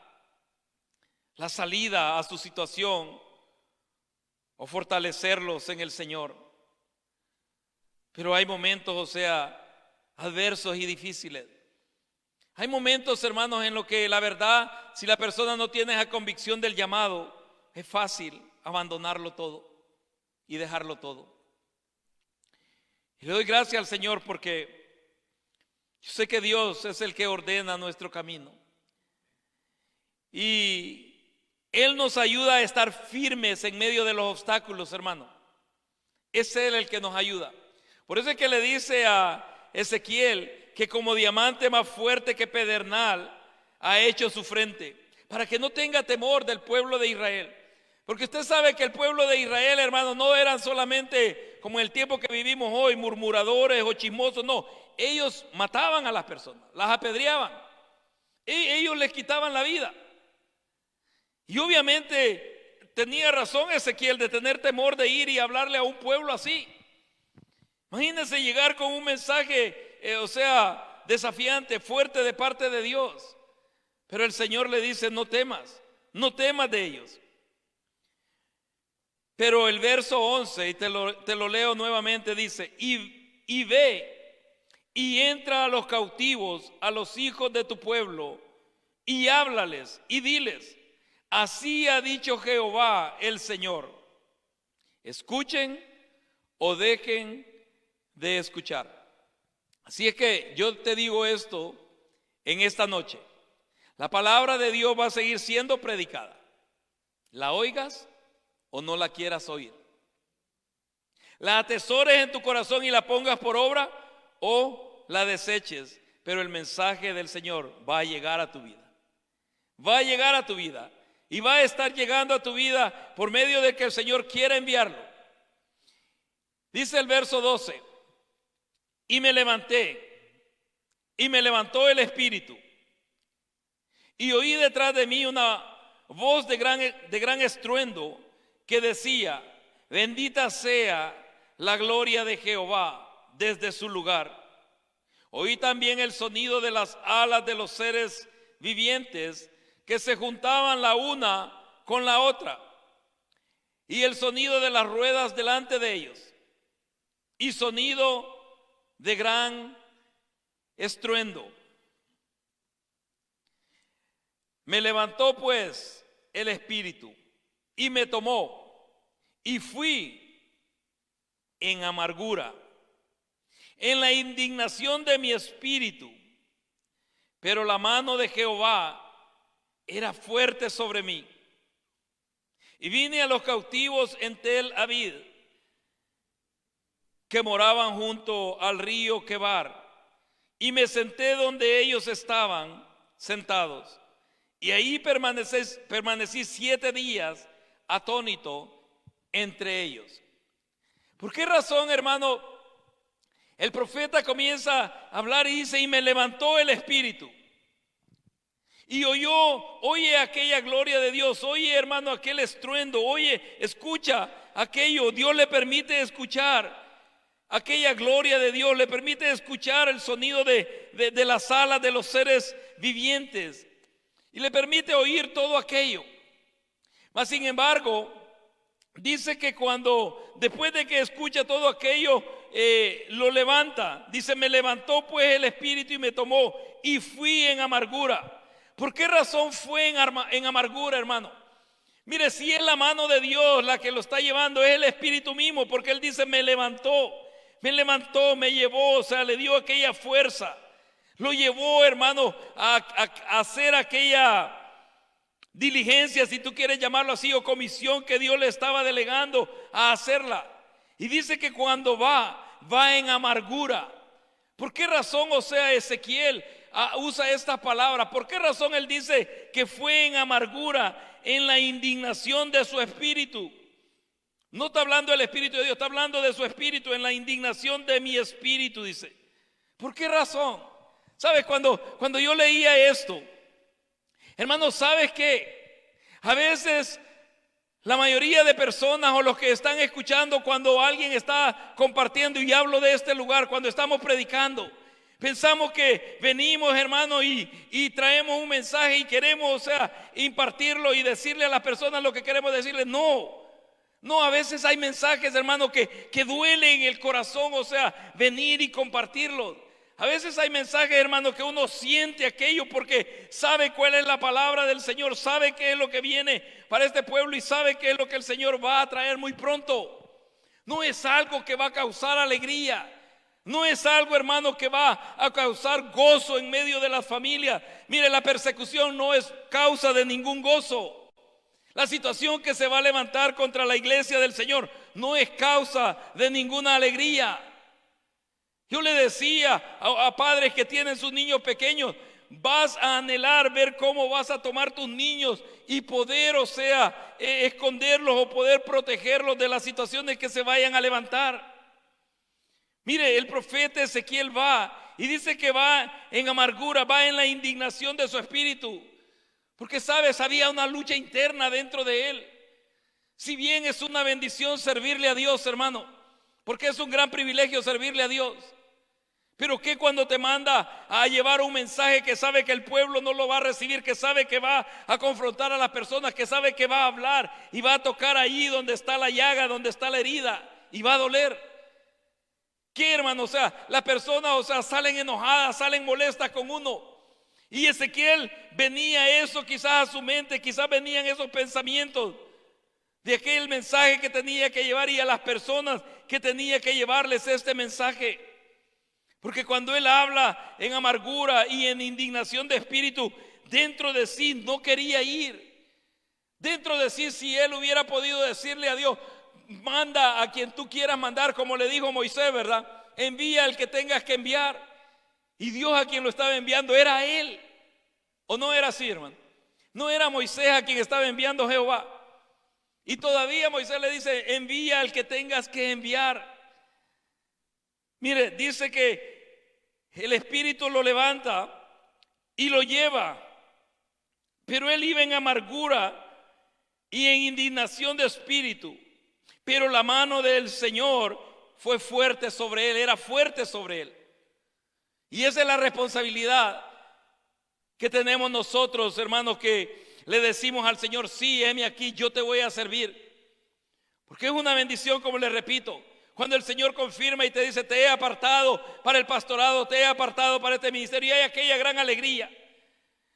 la salida a su situación o fortalecerlos en el Señor? Pero hay momentos, o sea, adversos y difíciles. Hay momentos, hermanos, en los que la verdad, si la persona no tiene esa convicción del llamado, es fácil abandonarlo todo y dejarlo todo. Y le doy gracias al Señor porque yo sé que Dios es el que ordena nuestro camino. Y Él nos ayuda a estar firmes en medio de los obstáculos, hermano. Es Él el que nos ayuda. Por eso es que le dice a Ezequiel que como diamante más fuerte que pedernal ha hecho su frente, para que no tenga temor del pueblo de Israel. Porque usted sabe que el pueblo de Israel, hermano, no eran solamente como en el tiempo que vivimos hoy, murmuradores o chismosos, no. Ellos mataban a las personas, las apedreaban. Ellos les quitaban la vida. Y obviamente tenía razón Ezequiel de tener temor de ir y hablarle a un pueblo así. Imagínense llegar con un mensaje, o sea, desafiante, fuerte de parte de Dios. Pero el Señor le dice, no temas de ellos. Pero el verso 11, y te lo leo nuevamente, dice, y ve y entra a los cautivos, a los hijos de tu pueblo, y háblales y diles, así ha dicho Jehová el Señor, escuchen o dejen de escuchar. Así es que yo te digo esto en esta noche. La palabra de Dios va a seguir siendo predicada. La oigas o no la quieras oír. La atesores en tu corazón y la pongas por obra o la deseches. Pero el mensaje del Señor va a llegar a tu vida. Va a llegar a tu vida. Y va a estar llegando a tu vida por medio de que el Señor quiera enviarlo. Dice el verso 12. Y me levanté. Y me levantó el Espíritu. Y oí detrás de mí una voz de gran estruendo que decía, bendita sea la gloria de Jehová desde su lugar. Oí también el sonido de las alas de los seres vivientes que se juntaban la una con la otra, y el sonido de las ruedas delante de ellos, y sonido de gran estruendo. Me levantó pues el Espíritu y me tomó, y fui en amargura, en la indignación de mi espíritu. Pero la mano de Jehová era fuerte sobre mí. Y vine a los cautivos en Tel Aviv, que moraban junto al río Quebar, y me senté donde ellos estaban sentados. Y ahí permanecí 7 días atónito entre ellos. ¿Por qué razón, hermano? El profeta comienza a hablar y dice, y me levantó el Espíritu. Y oye aquella gloria de Dios, oye, hermano, aquel estruendo, oye, escucha aquello. Dios le permite escuchar aquella gloria de Dios, le permite escuchar el sonido de las alas de los seres vivientes, y le permite oír todo aquello. Mas sin embargo, dice que después de que escucha todo aquello, lo levanta. Dice, me levantó pues el Espíritu y me tomó, y fui en amargura. ¿Por qué razón fue en amargura, hermano? Mire, si es la mano de Dios la que lo está llevando, es el Espíritu mismo, porque Él dice, me levantó, me llevó, o sea, le dio aquella fuerza. Lo llevó, hermano, a hacer aquella diligencia, si tú quieres llamarlo así, o comisión que Dios le estaba delegando a hacerla. Y dice que cuando va en amargura. ¿Por qué razón, o sea, Ezequiel usa esta palabra? ¿Por qué razón él dice que fue en amargura, en la indignación de su espíritu? No está hablando del Espíritu de Dios, está hablando de su espíritu, en la indignación de mi espíritu, dice. ¿Por qué razón? ¿Sabes? Cuando yo leía esto, hermano, ¿sabes qué? A veces la mayoría de personas o los que están escuchando, cuando alguien está compartiendo, y hablo de este lugar, cuando estamos predicando, pensamos que venimos, hermano, y traemos un mensaje y queremos, o sea, impartirlo y decirle a las personas lo que queremos decirles. No, a veces hay mensajes, hermano, que duelen en el corazón, o sea, venir y compartirlo. A veces hay mensajes, hermano, que uno siente aquello porque sabe cuál es la palabra del Señor, sabe qué es lo que viene para este pueblo y sabe qué es lo que el Señor va a traer muy pronto. No es algo que va a causar alegría. No es algo, hermano, que va a causar gozo en medio de las familias. Mire, la persecución no es causa de ningún gozo. La situación que se va a levantar contra la iglesia del Señor no es causa de ninguna alegría. Yo le decía a padres que tienen sus niños pequeños, vas a anhelar ver cómo vas a tomar tus niños y poder, o sea, esconderlos o poder protegerlos de las situaciones que se vayan a levantar. Mire, el profeta Ezequiel va y dice que va en amargura, va en la indignación de su espíritu. Porque, ¿sabes? Había una lucha interna dentro de él. Si bien es una bendición servirle a Dios, hermano, porque es un gran privilegio servirle a Dios. Pero ¿qué cuando te manda a llevar un mensaje que sabe que el pueblo no lo va a recibir, que sabe que va a confrontar a las personas, que sabe que va a hablar y va a tocar ahí donde está la llaga, donde está la herida, y va a doler? ¿Qué, hermano? O sea, las personas, o sea, salen enojadas, salen molestas con uno. Y Ezequiel venía eso quizás a su mente, quizás venían esos pensamientos de aquel mensaje que tenía que llevar y a las personas que tenía que llevarles este mensaje. Porque cuando él habla en amargura y en indignación de espíritu, dentro de sí no quería ir. Dentro de sí, si él hubiera podido decirle a Dios, manda a quien tú quieras mandar, como le dijo Moisés, ¿verdad? Envía al que tengas que enviar. Y Dios a quien lo estaba enviando era a él. ¿O no era así, hermano? No era Moisés a quien estaba enviando Jehová. Y todavía Moisés le dice, envía al que tengas que enviar. Mire, dice que el Espíritu lo levanta y lo lleva, pero él iba en amargura y en indignación de espíritu. Pero la mano del Señor fue fuerte sobre él, era fuerte sobre él. Y esa es la responsabilidad que tenemos nosotros, hermanos, que le decimos al Señor: sí, heme aquí, yo te voy a servir. Porque es una bendición, como les repito, cuando el Señor confirma y te dice: te he apartado para el pastorado, te he apartado para este ministerio, y hay aquella gran alegría.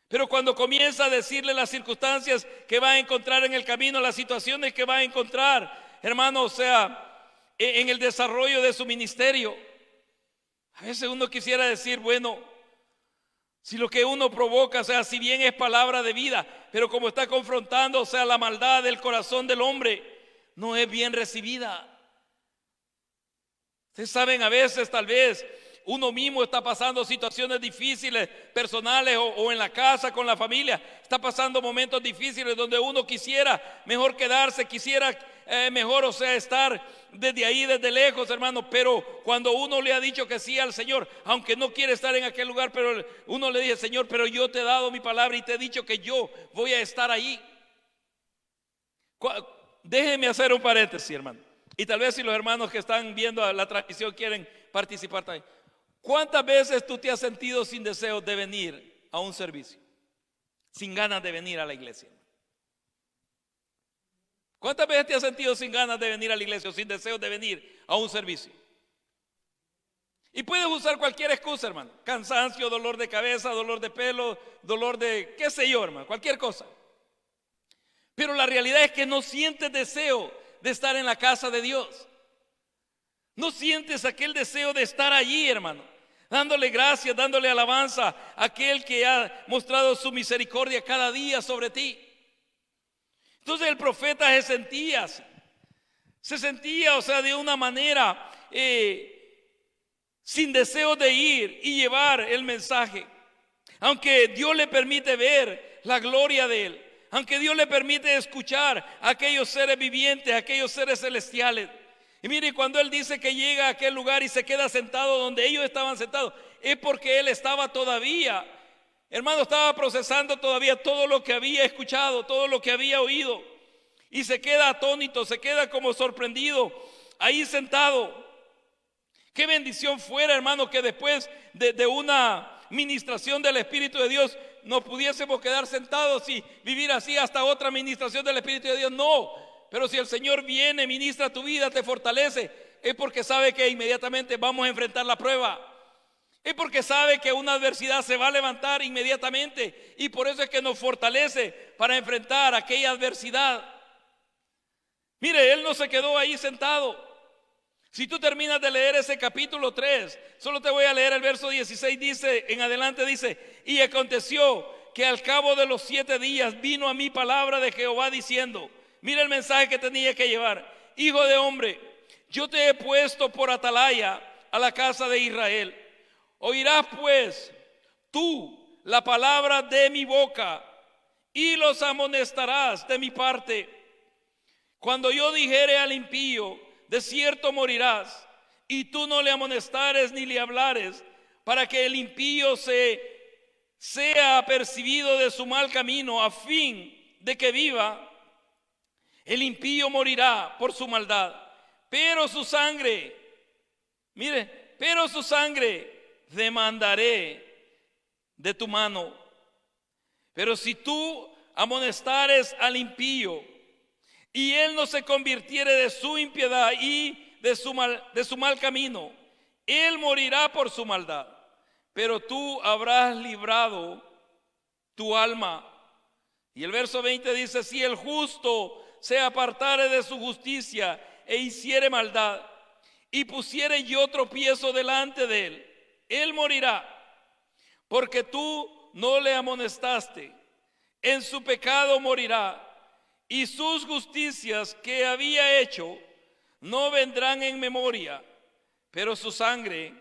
Pero cuando comienza a decirle las circunstancias que va a encontrar en el camino, las situaciones que va a encontrar, hermano, o sea, en el desarrollo de su ministerio, a veces uno quisiera decir: bueno, si lo que uno provoca, o sea, si bien es palabra de vida, pero como está confrontando, o sea, la maldad del corazón del hombre, no es bien recibida. Ustedes saben, a veces tal vez uno mismo está pasando situaciones difíciles, personales o en la casa con la familia. Está pasando momentos difíciles donde uno quisiera mejor quedarse, quisiera mejor, o sea, estar desde ahí, desde lejos, hermano. Pero cuando uno le ha dicho que sí al Señor, aunque no quiere estar en aquel lugar, pero uno le dice: Señor, pero yo te he dado mi palabra y te he dicho que yo voy a estar ahí. Déjenme hacer un paréntesis, hermano. Y tal vez si los hermanos que están viendo la transmisión quieren participar también. ¿Cuántas veces tú te has sentido sin deseo de venir a un servicio? Sin ganas de venir a la iglesia. ¿Cuántas veces te has sentido sin ganas de venir a la iglesia o sin deseo de venir a un servicio? Y puedes usar cualquier excusa, hermano: cansancio, dolor de cabeza, dolor de pelo, dolor de qué sé yo, hermano, cualquier cosa. Pero la realidad es que no sientes deseo de estar en la casa de Dios. No sientes aquel deseo de estar allí, hermano, dándole gracias, dándole alabanza a aquel que ha mostrado su misericordia cada día sobre ti. Entonces el profeta se sentía, o sea, de una manera sin deseo de ir y llevar el mensaje. Aunque Dios le permite ver la gloria de él, aunque Dios le permite escuchar a aquellos seres vivientes, a aquellos seres celestiales. Y mire, cuando él dice que llega a aquel lugar y se queda sentado donde ellos estaban sentados, es porque él estaba todavía, hermano, estaba procesando todavía todo lo que había escuchado, todo lo que había oído. Y se queda atónito, se queda como sorprendido, ahí sentado. Qué bendición fuera, hermano, que después de una ministración del Espíritu de Dios nos pudiésemos quedar sentados y vivir así hasta otra ministración del Espíritu de Dios. No, pero si el Señor viene, ministra tu vida, te fortalece, es porque sabe que inmediatamente vamos a enfrentar la prueba. Es porque sabe que una adversidad se va a levantar inmediatamente, y por eso es que nos fortalece para enfrentar aquella adversidad. Mire, él no se quedó ahí sentado. Si tú terminas de leer ese capítulo 3, solo te voy a leer el verso 16, dice, en adelante dice: y aconteció que al cabo de los 7 días vino a mí palabra de Jehová diciendo, mira el mensaje que tenía que llevar: hijo de hombre, yo te he puesto por atalaya a la casa de Israel. Oirás pues tú la palabra de mi boca y los amonestarás de mi parte. Cuando yo dijere al impío, de cierto morirás, y tú no le amonestares ni le hablares, para que el impío sea apercibido de su mal camino, a fin de que viva, el impío morirá por su maldad, pero su sangre, mire, pero su sangre demandaré de tu mano. Pero si tú amonestares al impío, y él no se convirtiere de su impiedad y de su mal camino, él morirá por su maldad, pero tú habrás librado tu alma. Y el verso 20 dice: si el justo se apartare de su justicia e hiciere maldad, y pusiere yo tropiezo delante de él, él morirá, porque tú no le amonestaste. En su pecado morirá, y sus justicias que había hecho no vendrán en memoria, pero su sangre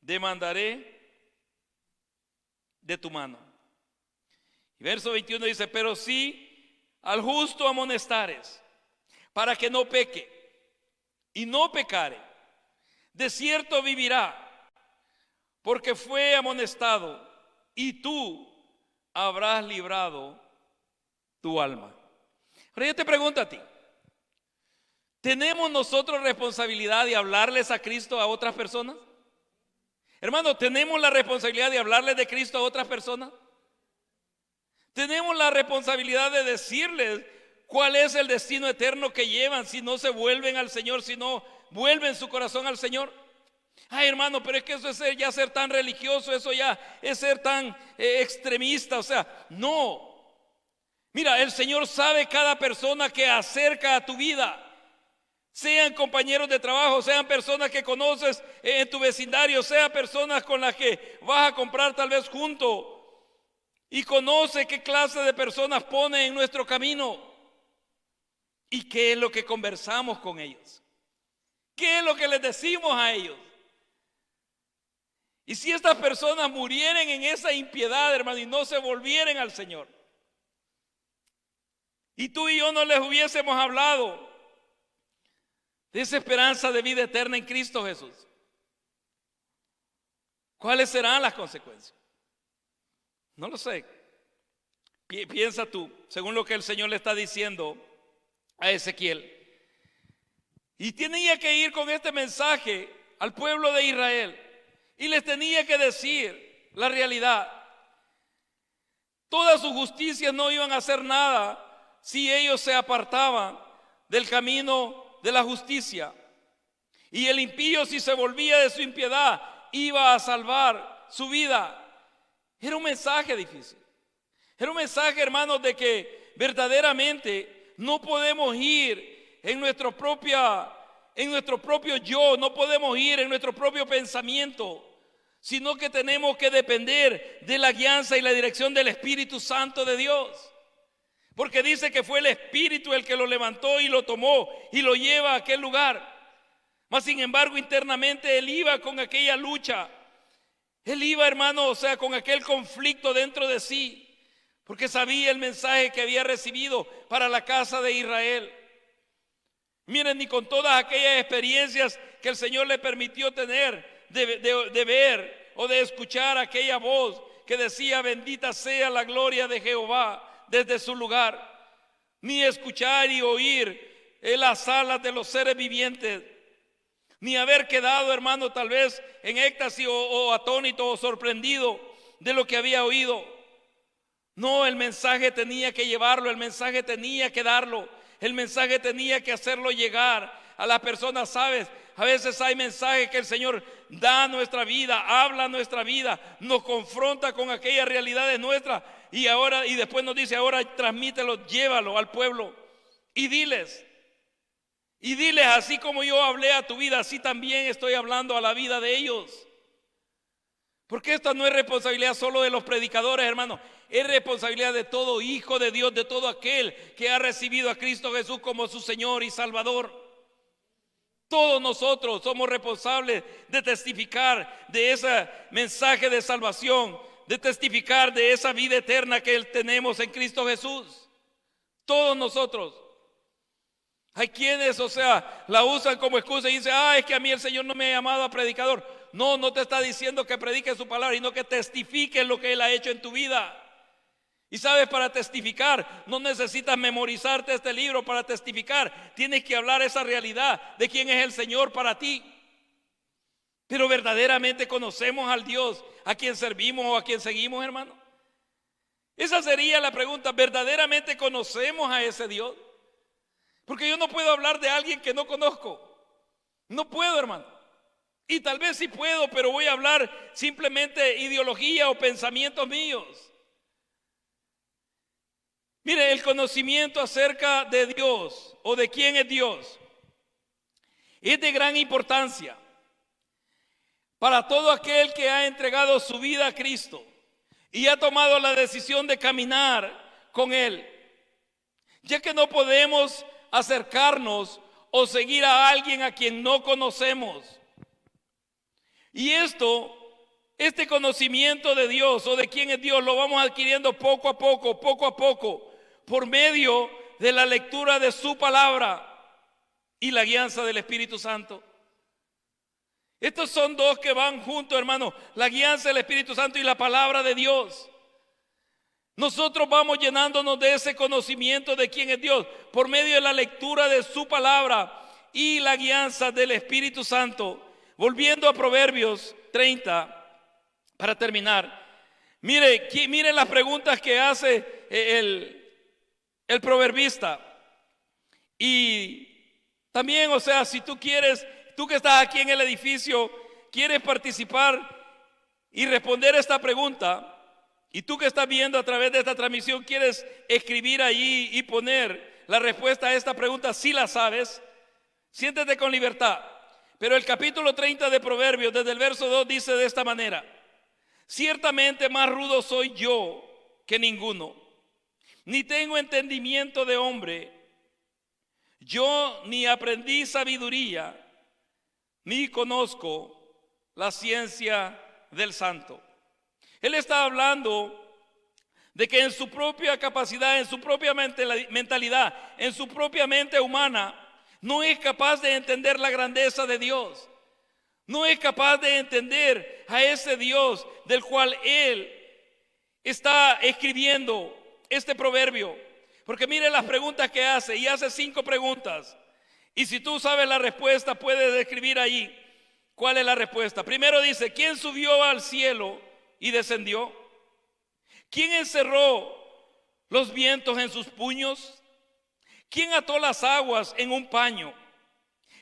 demandaré de tu mano. Y verso 21 dice: pero si al justo amonestares, para que no peque, y no pecare, de cierto vivirá, porque fue amonestado, y tú habrás librado tu alma. Ahora yo te pregunto a ti: ¿Tenemos nosotros responsabilidad de hablarles a Cristo a otras personas? Hermano, ¿tenemos la responsabilidad de hablarles de Cristo a otras personas? ¿Tenemos la responsabilidad de decirles cuál es el destino eterno que llevan si no se vuelven al Señor, si no vuelven su corazón al Señor? Ay, hermano, pero es que eso es ya ser tan religioso, eso ya es ser tan extremista. O sea, no. Mira, el Señor sabe cada persona que acerca a tu vida. Sean compañeros de trabajo, sean personas que conoces en tu vecindario, sean personas con las que vas a comprar tal vez junto. Y conoce qué clase de personas pone en nuestro camino. ¿Y qué es lo que conversamos con ellos? ¿Qué es lo que les decimos a ellos? Y si estas personas murieran en esa impiedad, hermano, y no se volvieran al Señor, y tú y yo no les hubiésemos hablado de esa esperanza de vida eterna en Cristo Jesús, ¿cuáles serán las consecuencias? No lo sé. Piensa tú, según lo que el Señor le está diciendo a Ezequiel. Y tenía que ir con este mensaje al pueblo de Israel. Y les tenía que decir la realidad. Todas sus justicias no iban a hacer nada si ellos se apartaban del camino de la justicia. Y el impío, si se volvía de su impiedad, iba a salvar su vida. Era un mensaje difícil. Era un mensaje, hermanos, de que verdaderamente no podemos ir en nuestro propio yo, no podemos ir en nuestro propio pensamiento, sino que tenemos que depender de la guianza y la dirección del Espíritu Santo de Dios. Porque dice que fue el Espíritu el que lo levantó y lo tomó y lo lleva a aquel lugar. Mas sin embargo, internamente él iba con aquella lucha. Él iba, hermano, o sea, con aquel conflicto dentro de sí, porque sabía el mensaje que había recibido para la casa de Israel. Miren, ni con todas aquellas experiencias que el Señor le permitió tener, de ver o de escuchar aquella voz que decía: bendita sea la gloria de Jehová desde su lugar, ni escuchar y oír en las alas de los seres vivientes, ni haber quedado, hermano, tal vez en éxtasis o atónito o sorprendido de lo que había oído. No, el mensaje tenía que llevarlo, el mensaje tenía que darlo, el mensaje tenía que hacerlo llegar a las personas. ¿Sabes? A veces hay mensajes que el Señor da a nuestra vida, habla a nuestra vida, nos confronta con aquellas realidades nuestras y después nos dice: ahora transmítelo, llévalo al pueblo y diles, así como yo hablé a tu vida, así también estoy hablando a la vida de ellos. Porque esta no es responsabilidad solo de los predicadores, hermano. Es responsabilidad de todo hijo de Dios, de todo aquel que ha recibido a Cristo Jesús como su Señor y Salvador. Todos nosotros somos responsables de testificar de ese mensaje de salvación, de testificar de esa vida eterna que tenemos en Cristo Jesús. Todos nosotros. Hay quienes, o sea, la usan como excusa y dicen: es que a mí el Señor no me ha llamado a predicador. No, no te está diciendo que prediques su palabra, sino que testifiques lo que Él ha hecho en tu vida. Y sabes, para testificar no necesitas memorizarte este libro para testificar. Tienes que hablar esa realidad de quién es el Señor para ti. Pero verdaderamente conocemos al Dios a quien servimos o a quien seguimos, hermano. Esa sería la pregunta: ¿verdaderamente conocemos a ese Dios? Porque yo no puedo hablar de alguien que no conozco. No puedo, hermano. Y tal vez sí puedo, pero voy a hablar simplemente ideología o pensamientos míos. Mire, el conocimiento acerca de Dios o de quién es Dios es de gran importancia para todo aquel que ha entregado su vida a Cristo y ha tomado la decisión de caminar con Él, ya que no podemos acercarnos o seguir a alguien a quien no conocemos. Y este conocimiento de Dios o de quién es Dios lo vamos adquiriendo poco a poco, por medio de la lectura de su palabra y la guianza del Espíritu Santo. Estos son dos que van juntos, hermano: la guianza del Espíritu Santo y la palabra de Dios. Nosotros vamos llenándonos de ese conocimiento de quién es Dios por medio de la lectura de su palabra y la guianza del Espíritu Santo. Volviendo a Proverbios 30, para terminar, miren las preguntas que hace el proverbista. Y también, o sea, si tú quieres, tú que estás aquí en el edificio, quieres participar y responder esta pregunta, y tú que estás viendo a través de esta transmisión, quieres escribir allí y poner la respuesta a esta pregunta, si la sabes, siéntete con libertad. Pero el capítulo 30 de Proverbios, desde el verso 2, dice de esta manera: ciertamente más rudo soy yo que ninguno, ni tengo entendimiento de hombre. Yo ni aprendí sabiduría, ni conozco la ciencia del santo. Él está hablando de que en su propia capacidad, en su propia mentalidad, en su propia mente humana, no es capaz de entender la grandeza de Dios. No es capaz de entender a ese Dios del cual él está escribiendo este proverbio. Porque mire las preguntas que hace, y hace 5 preguntas. Y si tú sabes la respuesta, puedes escribir ahí cuál es la respuesta. Primero dice: ¿quién subió al cielo y descendió? ¿Quién encerró los vientos en sus puños? ¿Quién ató las aguas en un paño?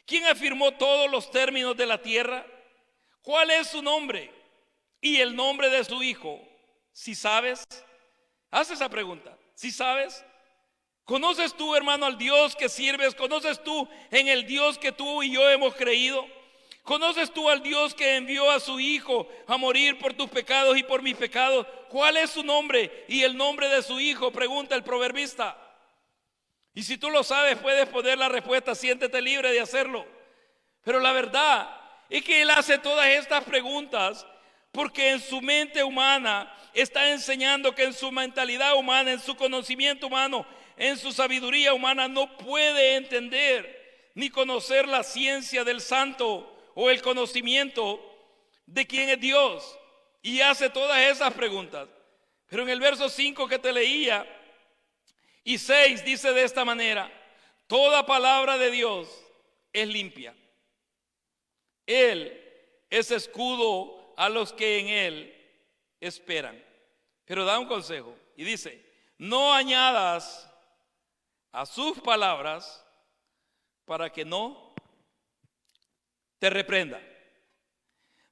¿Quién afirmó todos los términos de la tierra? ¿Cuál es su nombre y el nombre de su hijo? Si sabes, haz esa pregunta. Si sabes, ¿conoces tú, hermano, al Dios que sirves? ¿Conoces tú en el Dios que tú y yo hemos creído? ¿Conoces tú al Dios que envió a su hijo a morir por tus pecados y por mis pecados? ¿Cuál es su nombre y el nombre de su hijo? Pregunta el proverbista. Y si tú lo sabes, puedes poner la respuesta, siéntete libre de hacerlo. Pero la verdad es que él hace todas estas preguntas porque en su mente humana está enseñando que en su mentalidad humana, en su conocimiento humano, en su sabiduría humana, no puede entender ni conocer la ciencia del santo o el conocimiento de quién es Dios. Y hace todas esas preguntas. Pero en el verso 5 que te leía y 6 dice de esta manera: toda palabra de Dios es limpia. Él es escudo a los que en Él esperan. Pero da un consejo y dice: no añadas a sus palabras para que no te reprenda.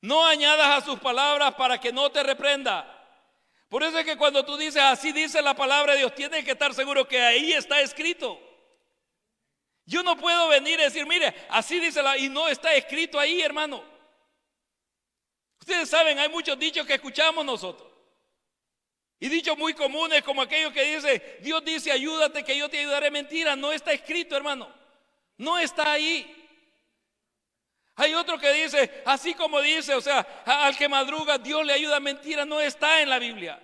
No añadas a sus palabras para que no te reprenda. Por eso es que cuando tú dices así dice la palabra de Dios, tienes que estar seguro que ahí está escrito. Yo no puedo venir y decir, mire, así dice y no está escrito ahí, hermano. Ustedes saben, hay muchos dichos que escuchamos nosotros. Y dichos muy comunes como aquellos que dice, Dios dice, ayúdate que yo te ayudaré. Mentira, no está escrito, hermano. No está ahí. Hay otro que dice, así como dice, o sea, al que madruga Dios le ayuda. Mentira, no está en la Biblia.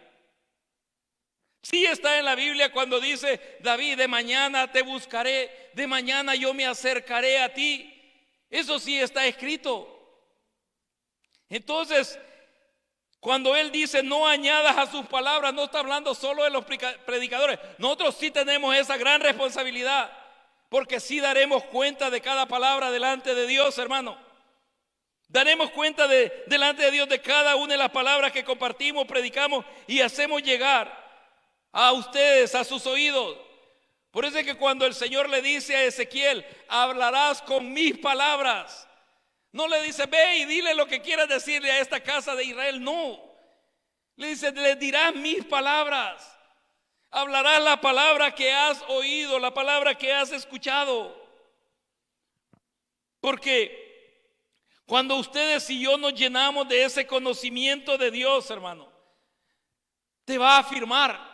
Sí está en la Biblia cuando dice David, de mañana te buscaré, de mañana yo me acercaré a ti. Eso sí está escrito. Entonces, cuando él dice no añadas a sus palabras, no está hablando solo de los predicadores. Nosotros sí tenemos esa gran responsabilidad, porque sí daremos cuenta de cada palabra delante de Dios, hermano. Daremos cuenta delante de Dios de cada una de las palabras que compartimos, predicamos y hacemos llegar a ustedes, a sus oídos. Por eso es que cuando el Señor le dice a Ezequiel, hablarás con mis palabras, no le dice, ve y dile lo que quieras decirle a esta casa de Israel. No, le dice, le dirás mis palabras. Hablarás la palabra que has oído, la palabra que has escuchado. Porque cuando ustedes y yo nos llenamos de ese conocimiento de Dios, hermano, te va a afirmar.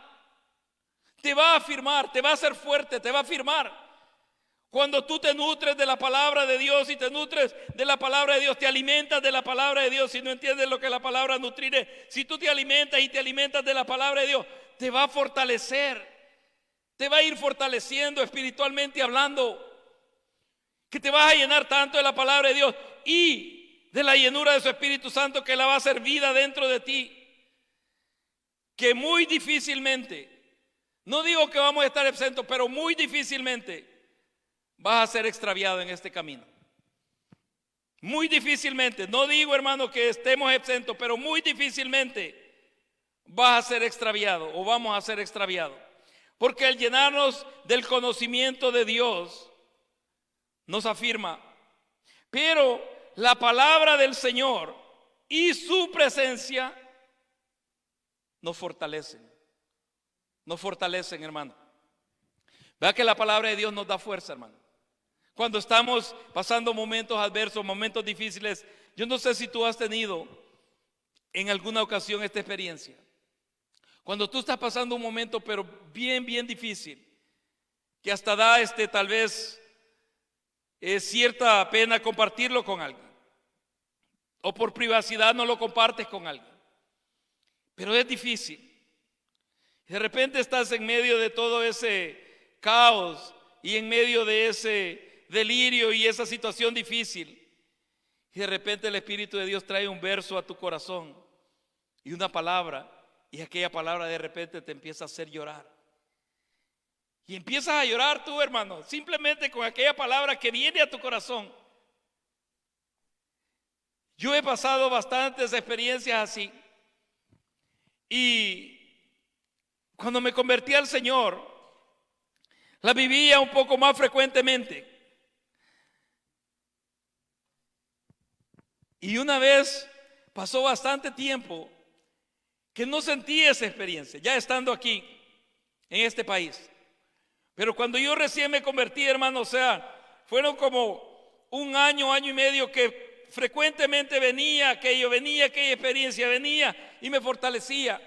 Te va a afirmar, te va a hacer fuerte, te va a afirmar. Cuando tú te nutres de la palabra de Dios y te nutres de la palabra de Dios, te alimentas de la palabra de Dios. Si no entiendes lo que la palabra nutrir es, si tú te alimentas y te alimentas de la palabra de Dios, te va a fortalecer, te va a ir fortaleciendo espiritualmente hablando, que te vas a llenar tanto de la palabra de Dios y de la llenura de su Espíritu Santo, que la va a hacer vida dentro de ti, que muy difícilmente, no digo que vamos a estar exentos, pero muy difícilmente vas a ser extraviado en este camino. Muy difícilmente, no digo, hermano, que estemos exentos, pero muy difícilmente vas a ser extraviado o vamos a ser extraviados. Porque al llenarnos del conocimiento de Dios, nos afirma, pero la palabra del Señor y su presencia nos fortalecen, hermano. Vea que la palabra de Dios nos da fuerza, hermano. Cuando estamos pasando momentos adversos, momentos difíciles, yo no sé si tú has tenido en alguna ocasión esta experiencia. Cuando tú estás pasando un momento, pero bien difícil, que hasta da tal vez cierta pena compartirlo con alguien, o por privacidad no lo compartes con alguien, pero es difícil. De repente estás en medio de todo ese caos y en medio de ese delirio y esa situación difícil, y de repente el Espíritu de Dios trae un verso a tu corazón y una palabra, y aquella palabra de repente te empieza a hacer llorar. Y empiezas a llorar tú, hermano, simplemente con aquella palabra que viene a tu corazón. Yo he pasado bastantes experiencias así. Y cuando me convertí al Señor, la vivía un poco más frecuentemente. Y una vez pasó bastante tiempo que no sentí esa experiencia, ya estando aquí, en este país. Pero cuando yo recién me convertí, hermano, o sea, fueron como un año y medio que frecuentemente venía aquella experiencia, venía y me fortalecía.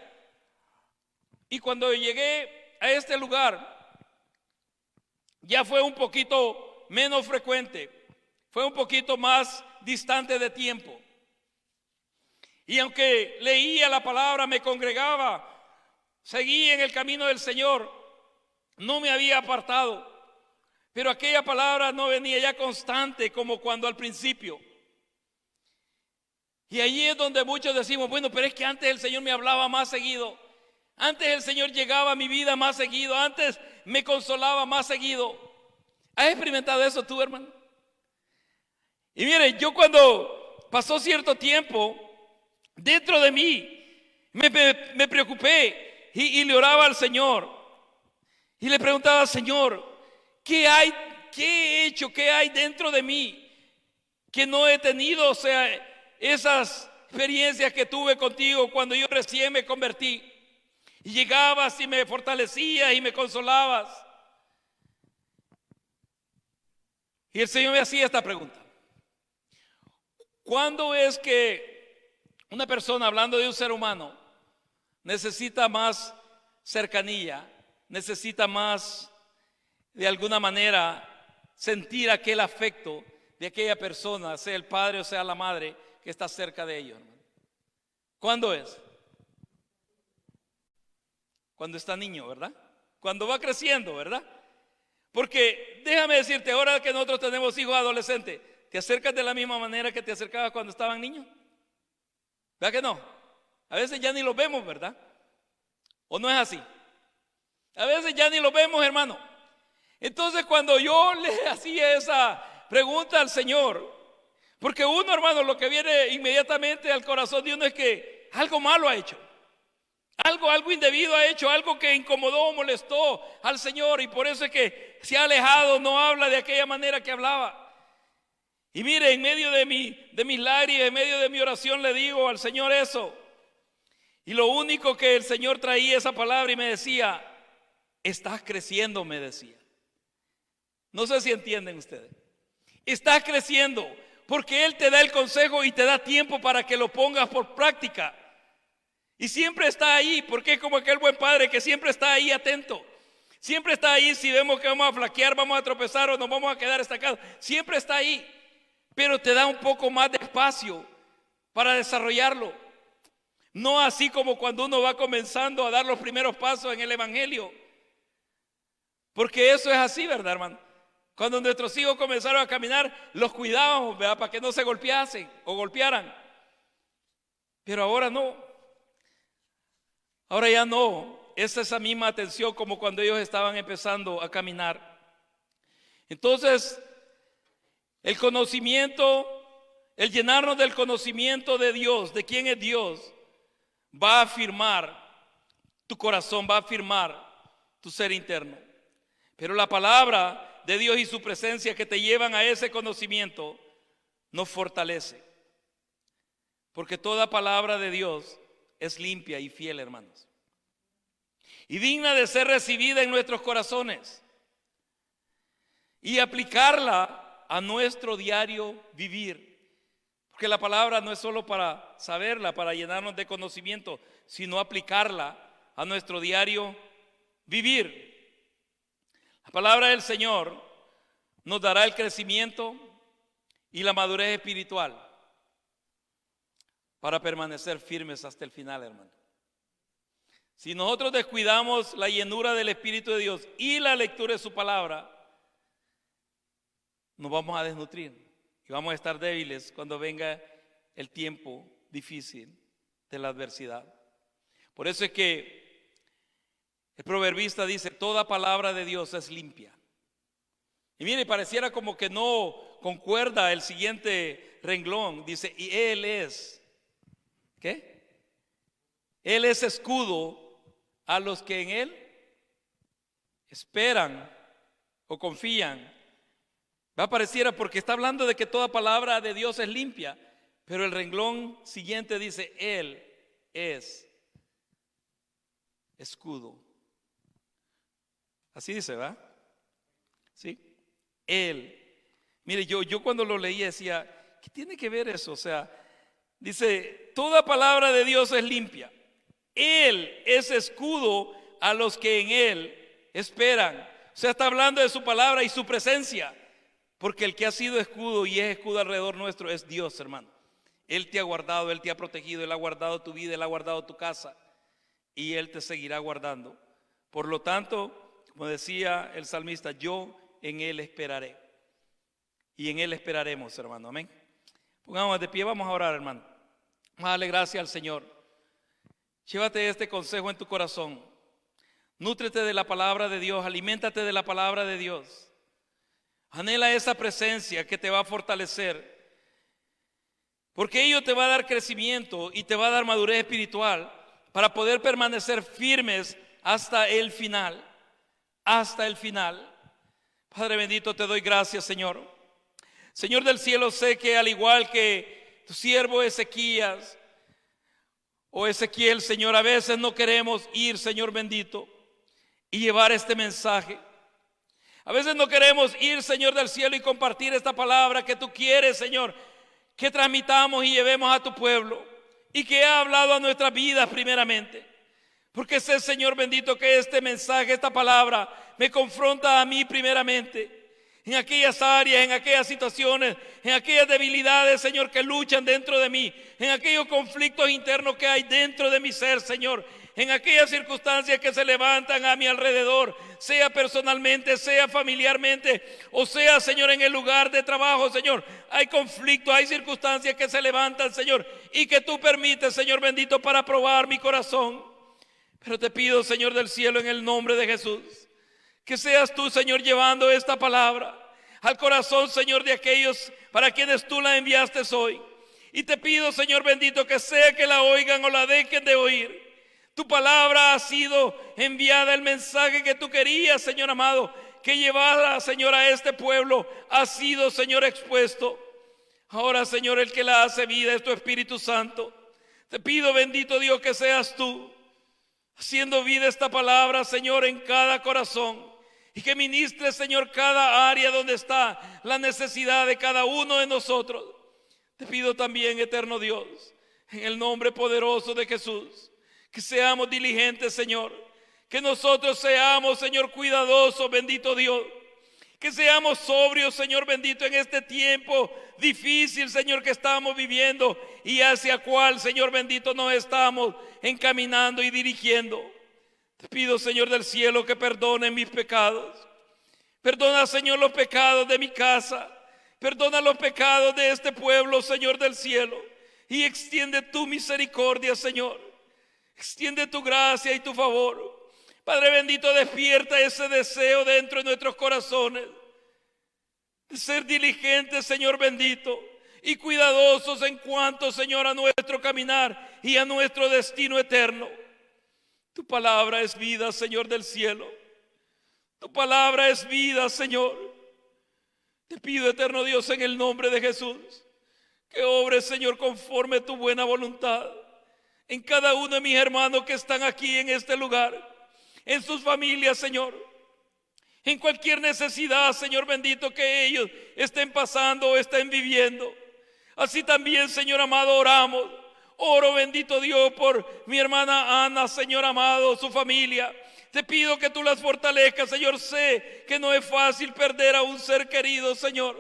Y cuando llegué a este lugar, ya fue un poquito menos frecuente, fue un poquito más distante de tiempo. Y aunque leía la palabra, me congregaba, seguí en el camino del Señor, no me había apartado, pero aquella palabra no venía ya constante como cuando al principio. Y allí es donde muchos decimos, bueno, pero es que antes el Señor me hablaba más seguido, antes el Señor llegaba a mi vida más seguido, antes me consolaba más seguido. ¿Has experimentado eso tú, hermano? Y mire, yo cuando pasó cierto tiempo, dentro de mí me preocupé y le oraba al Señor y le preguntaba, Señor, ¿qué hay? ¿Qué he hecho? ¿Qué hay dentro de mí que no he tenido? O sea, esas experiencias que tuve contigo cuando yo recién me convertí y llegabas y me fortalecías y me consolabas. Y el Señor me hacía esta pregunta: ¿cuándo es que una persona, hablando de un ser humano, necesita más cercanía, necesita más, de alguna manera, sentir aquel afecto de aquella persona, sea el padre o sea la madre que está cerca de ellos? ¿Cuándo es? Cuando está niño, ¿verdad? Cuando va creciendo, ¿verdad? Porque déjame decirte, ahora que nosotros tenemos hijos adolescentes, ¿te acercas de la misma manera que te acercabas cuando estaban niños? ¿Verdad que no? A veces ya ni los vemos, ¿verdad? ¿O no es así? A veces ya ni los vemos, hermano. Entonces cuando yo le hacía esa pregunta al Señor, porque uno, hermano, lo que viene inmediatamente al corazón de uno es que algo malo ha hecho, algo indebido ha hecho, algo que incomodó o molestó al Señor, y por eso es que se ha alejado, no habla de aquella manera que hablaba. Y mire, en medio de mis lágrimas, en medio de mi oración, le digo al Señor eso. Y lo único que el Señor traía esa palabra y me decía: estás creciendo, me decía. No sé si entienden ustedes. Estás creciendo, porque Él te da el consejo y te da tiempo para que lo pongas por práctica. Y siempre está ahí, porque es como aquel buen padre que siempre está ahí atento. Siempre está ahí si vemos que vamos a flaquear, vamos a tropezar o nos vamos a quedar estancados. Siempre está ahí, pero te da un poco más de espacio para desarrollarlo. No así como cuando uno va comenzando a dar los primeros pasos en el Evangelio. Porque eso es así, ¿verdad, hermano? Cuando nuestros hijos comenzaron a caminar, los cuidábamos, ¿verdad? Para que no se golpeasen o golpearan. Pero ahora no. Ahora ya no. Es esa misma atención como cuando ellos estaban empezando a caminar. Entonces, el conocimiento, el llenarnos del conocimiento de Dios, de quién es Dios, va a afirmar tu corazón, va a afirmar tu ser interno. Pero la palabra de Dios y su presencia que te llevan a ese conocimiento nos fortalece. Porque toda palabra de Dios es limpia y fiel, hermanos, y digna de ser recibida en nuestros corazones y aplicarla a nuestro diario vivir. Porque la palabra no es solo para saberla, para llenarnos de conocimiento, sino aplicarla a nuestro diario vivir. La palabra del Señor nos dará el crecimiento y la madurez espiritual para permanecer firmes hasta el final, hermano. Si nosotros descuidamos la llenura del Espíritu de Dios y la lectura de su palabra, nos vamos a desnutrir y vamos a estar débiles cuando venga el tiempo difícil de la adversidad. Por eso es que el proverbista dice: toda palabra de Dios es limpia. Y mire, pareciera como que no concuerda el siguiente renglón. Dice: y Él es, ¿qué? Él es escudo a los que en Él esperan o confían. Pareciera, porque está hablando de que toda palabra de Dios es limpia, pero el renglón siguiente dice: Él es escudo. Así dice, ¿verdad? Sí, Él. Mire, yo cuando lo leía decía: ¿qué tiene que ver eso? O sea, dice: toda palabra de Dios es limpia. Él es escudo a los que en Él esperan. O sea, está hablando de su palabra y su presencia. Porque el que ha sido escudo y es escudo alrededor nuestro es Dios, hermano. Él te ha guardado, Él te ha protegido, Él ha guardado tu vida, Él ha guardado tu casa. Y Él te seguirá guardando. Por lo tanto, como decía el salmista, yo en Él esperaré. Y en Él esperaremos, hermano. Amén. Pongamos de pie, vamos a orar, hermano. Vamos a darle gracias al Señor. Llévate este consejo en tu corazón. Nútrete de la palabra de Dios, aliméntate de la palabra de Dios. Anhela esa presencia que te va a fortalecer, porque ello te va a dar crecimiento y te va a dar madurez espiritual para poder permanecer firmes hasta el final. Hasta el final. Padre bendito, te doy gracias, Señor. Señor del cielo, sé que al igual que tu siervo Ezequías o Ezequiel, Señor, a veces no queremos ir, Señor bendito, y llevar este mensaje. A veces no queremos ir, Señor del cielo, y compartir esta palabra que tú quieres, Señor, que transmitamos y llevemos a tu pueblo y que ha hablado a nuestras vidas primeramente. Porque sé, Señor bendito, que este mensaje, esta palabra me confronta a mí primeramente en aquellas áreas, en aquellas situaciones, en aquellas debilidades, Señor, que luchan dentro de mí, en aquellos conflictos internos que hay dentro de mi ser, Señor, en aquellas circunstancias que se levantan a mi alrededor, sea personalmente, sea familiarmente, o sea, Señor, en el lugar de trabajo, Señor. Hay conflictos, hay circunstancias que se levantan, Señor, y que tú permites, Señor bendito, para probar mi corazón. Pero te pido, Señor del cielo, en el nombre de Jesús, que seas tú, Señor, llevando esta palabra al corazón, Señor, de aquellos para quienes tú la enviaste hoy. Y te pido, Señor bendito, que sea que la oigan o la dejen de oír. Tu palabra ha sido enviada, el mensaje que tú querías, Señor amado, que llevara, Señor, a este pueblo, ha sido, Señor, expuesto. Ahora, Señor, el que la hace vida es tu Espíritu Santo. Te pido, bendito Dios, que seas tú haciendo vida esta palabra, Señor, en cada corazón. Y que ministres, Señor, cada área donde está la necesidad de cada uno de nosotros. Te pido también, eterno Dios, en el nombre poderoso de Jesús, que seamos diligentes, Señor. Que nosotros seamos, Señor, cuidadosos, bendito Dios. Que seamos sobrios, Señor bendito, en este tiempo difícil, Señor, que estamos viviendo y hacia cuál, Señor bendito, nos estamos encaminando y dirigiendo. Te pido, Señor del cielo, que perdone mis pecados. Perdona, Señor, los pecados de mi casa. Perdona los pecados de este pueblo, Señor del cielo. Y extiende tu misericordia, Señor. Extiende tu gracia y tu favor. Padre bendito, despierta ese deseo dentro de nuestros corazones de ser diligentes, Señor bendito, y cuidadosos en cuanto, Señor, a nuestro caminar y a nuestro destino eterno. Tu palabra es vida, Señor del cielo. Tu palabra es vida, Señor. Te pido, eterno Dios, en el nombre de Jesús, que obres, Señor, conforme a tu buena voluntad en cada uno de mis hermanos que están aquí en este lugar, en sus familias, Señor, en cualquier necesidad, Señor bendito, que ellos estén pasando o estén viviendo. Así también, Señor amado, oramos. Oro, bendito Dios, por mi hermana Ana, Señor amado, su familia. Te pido que tú las fortalezcas, Señor. Sé que no es fácil perder a un ser querido, Señor.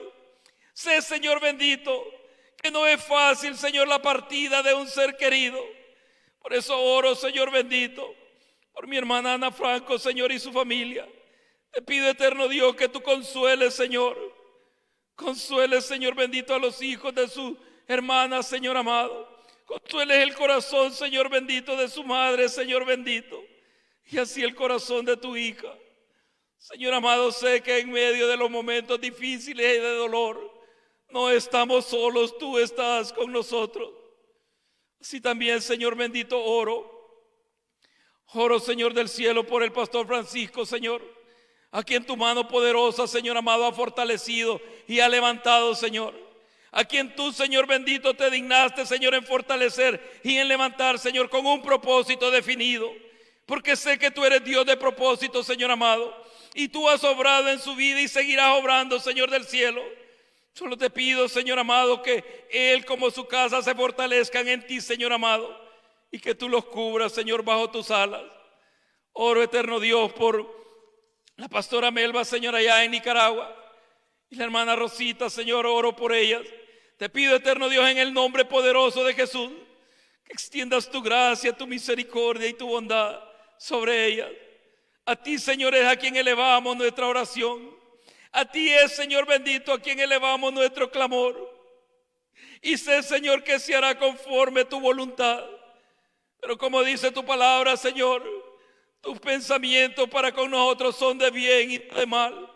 Sé, Señor bendito, que no es fácil, Señor, la partida de un ser querido. Por eso oro, Señor bendito, por mi hermana Ana Franco, Señor, y su familia. Te pido, eterno Dios, que tú consueles, Señor. Consueles, Señor bendito, a los hijos de su hermana, Señor amado. Consueles el corazón, Señor bendito, de su madre, Señor bendito. Y así el corazón de tu hija. Señor amado, sé que en medio de los momentos difíciles y de dolor no estamos solos, tú estás con nosotros. Así también, Señor bendito, oro, Señor del cielo, por el pastor Francisco, Señor, a quien tu mano poderosa, Señor amado, ha fortalecido y ha levantado, Señor. A quien tú, Señor bendito, te dignaste, Señor, en fortalecer y en levantar, Señor, con un propósito definido. Porque sé que tú eres Dios de propósito, Señor amado, y tú has obrado en su vida y seguirás obrando, Señor del cielo. Solo te pido, Señor amado, que él como su casa se fortalezcan en ti, Señor amado, y que tú los cubras, Señor, bajo tus alas. Oro, eterno Dios, por la pastora Melba, Señor, allá en Nicaragua, y la hermana Rosita, Señor, oro por ellas. Te pido, eterno Dios, en el nombre poderoso de Jesús, que extiendas tu gracia, tu misericordia y tu bondad sobre ellas. A ti, Señor, es a quien elevamos nuestra oración. A ti es, Señor bendito, a quien elevamos nuestro clamor. Y sé, Señor, que se hará conforme a tu voluntad. Pero como dice tu palabra, Señor, tus pensamientos para con nosotros son de bien y no de mal.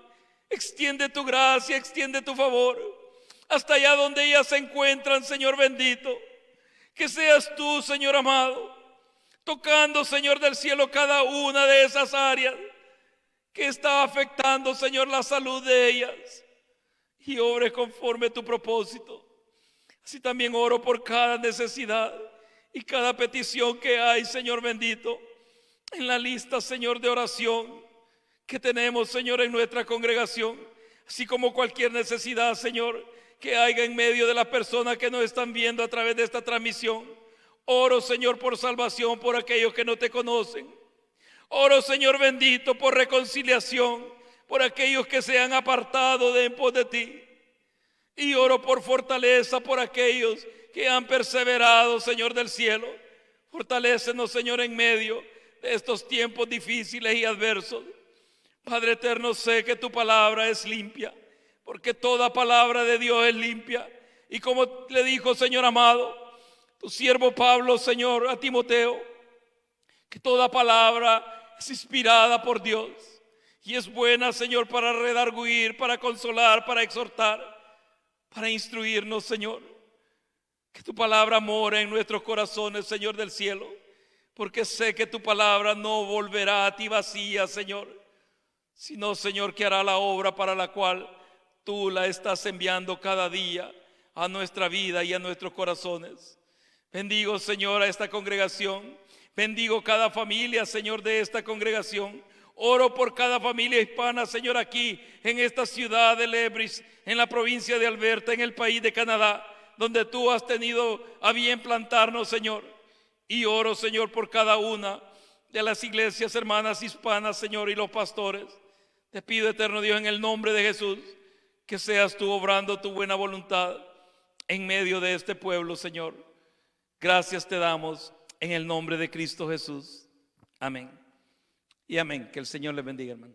Extiende tu gracia, extiende tu favor hasta allá donde ellas se encuentran, Señor bendito. Que seas tú, Señor amado, tocando, Señor del cielo, cada una de esas áreas que está afectando, Señor, la salud de ellas, y obres conforme a tu propósito. Así también oro por cada necesidad y cada petición que hay, Señor bendito, en la lista, Señor, de oración que tenemos, Señor, en nuestra congregación, así como cualquier necesidad, Señor, que haya en medio de las personas que nos están viendo a través de esta transmisión. Oro, Señor, por salvación por aquellos que no te conocen. Oro, Señor bendito, por reconciliación por aquellos que se han apartado de en pos de ti. Y oro por fortaleza por aquellos que han perseverado, Señor del cielo. Fortalécenos, Señor, en medio de estos tiempos difíciles y adversos. Padre eterno, sé que tu palabra es limpia, porque toda palabra de Dios es limpia. Y como le dijo, Señor amado, tu siervo Pablo, Señor, a Timoteo, que toda palabra es inspirada por Dios y es buena, Señor, para redarguir, para consolar, para exhortar, para instruirnos, Señor. Que tu palabra more en nuestros corazones, Señor del cielo, porque sé que tu palabra no volverá a ti vacía, Señor, sino, Señor, que hará la obra para la cual tú la estás enviando cada día a nuestra vida y a nuestros corazones. Bendigo, Señor, a esta congregación. Bendigo cada familia, Señor, de esta congregación. Oro por cada familia hispana, Señor, aquí en esta ciudad de Lebris, en la provincia de Alberta, en el país de Canadá, donde tú has tenido a bien plantarnos, Señor. Y oro, Señor, por cada una de las iglesias hermanas hispanas, Señor, y los pastores. Te pido, eterno Dios, en el nombre de Jesús, que seas tú obrando tu buena voluntad en medio de este pueblo, Señor. Gracias te damos en el nombre de Cristo Jesús. Amén. Y amén. Que el Señor les bendiga, hermano.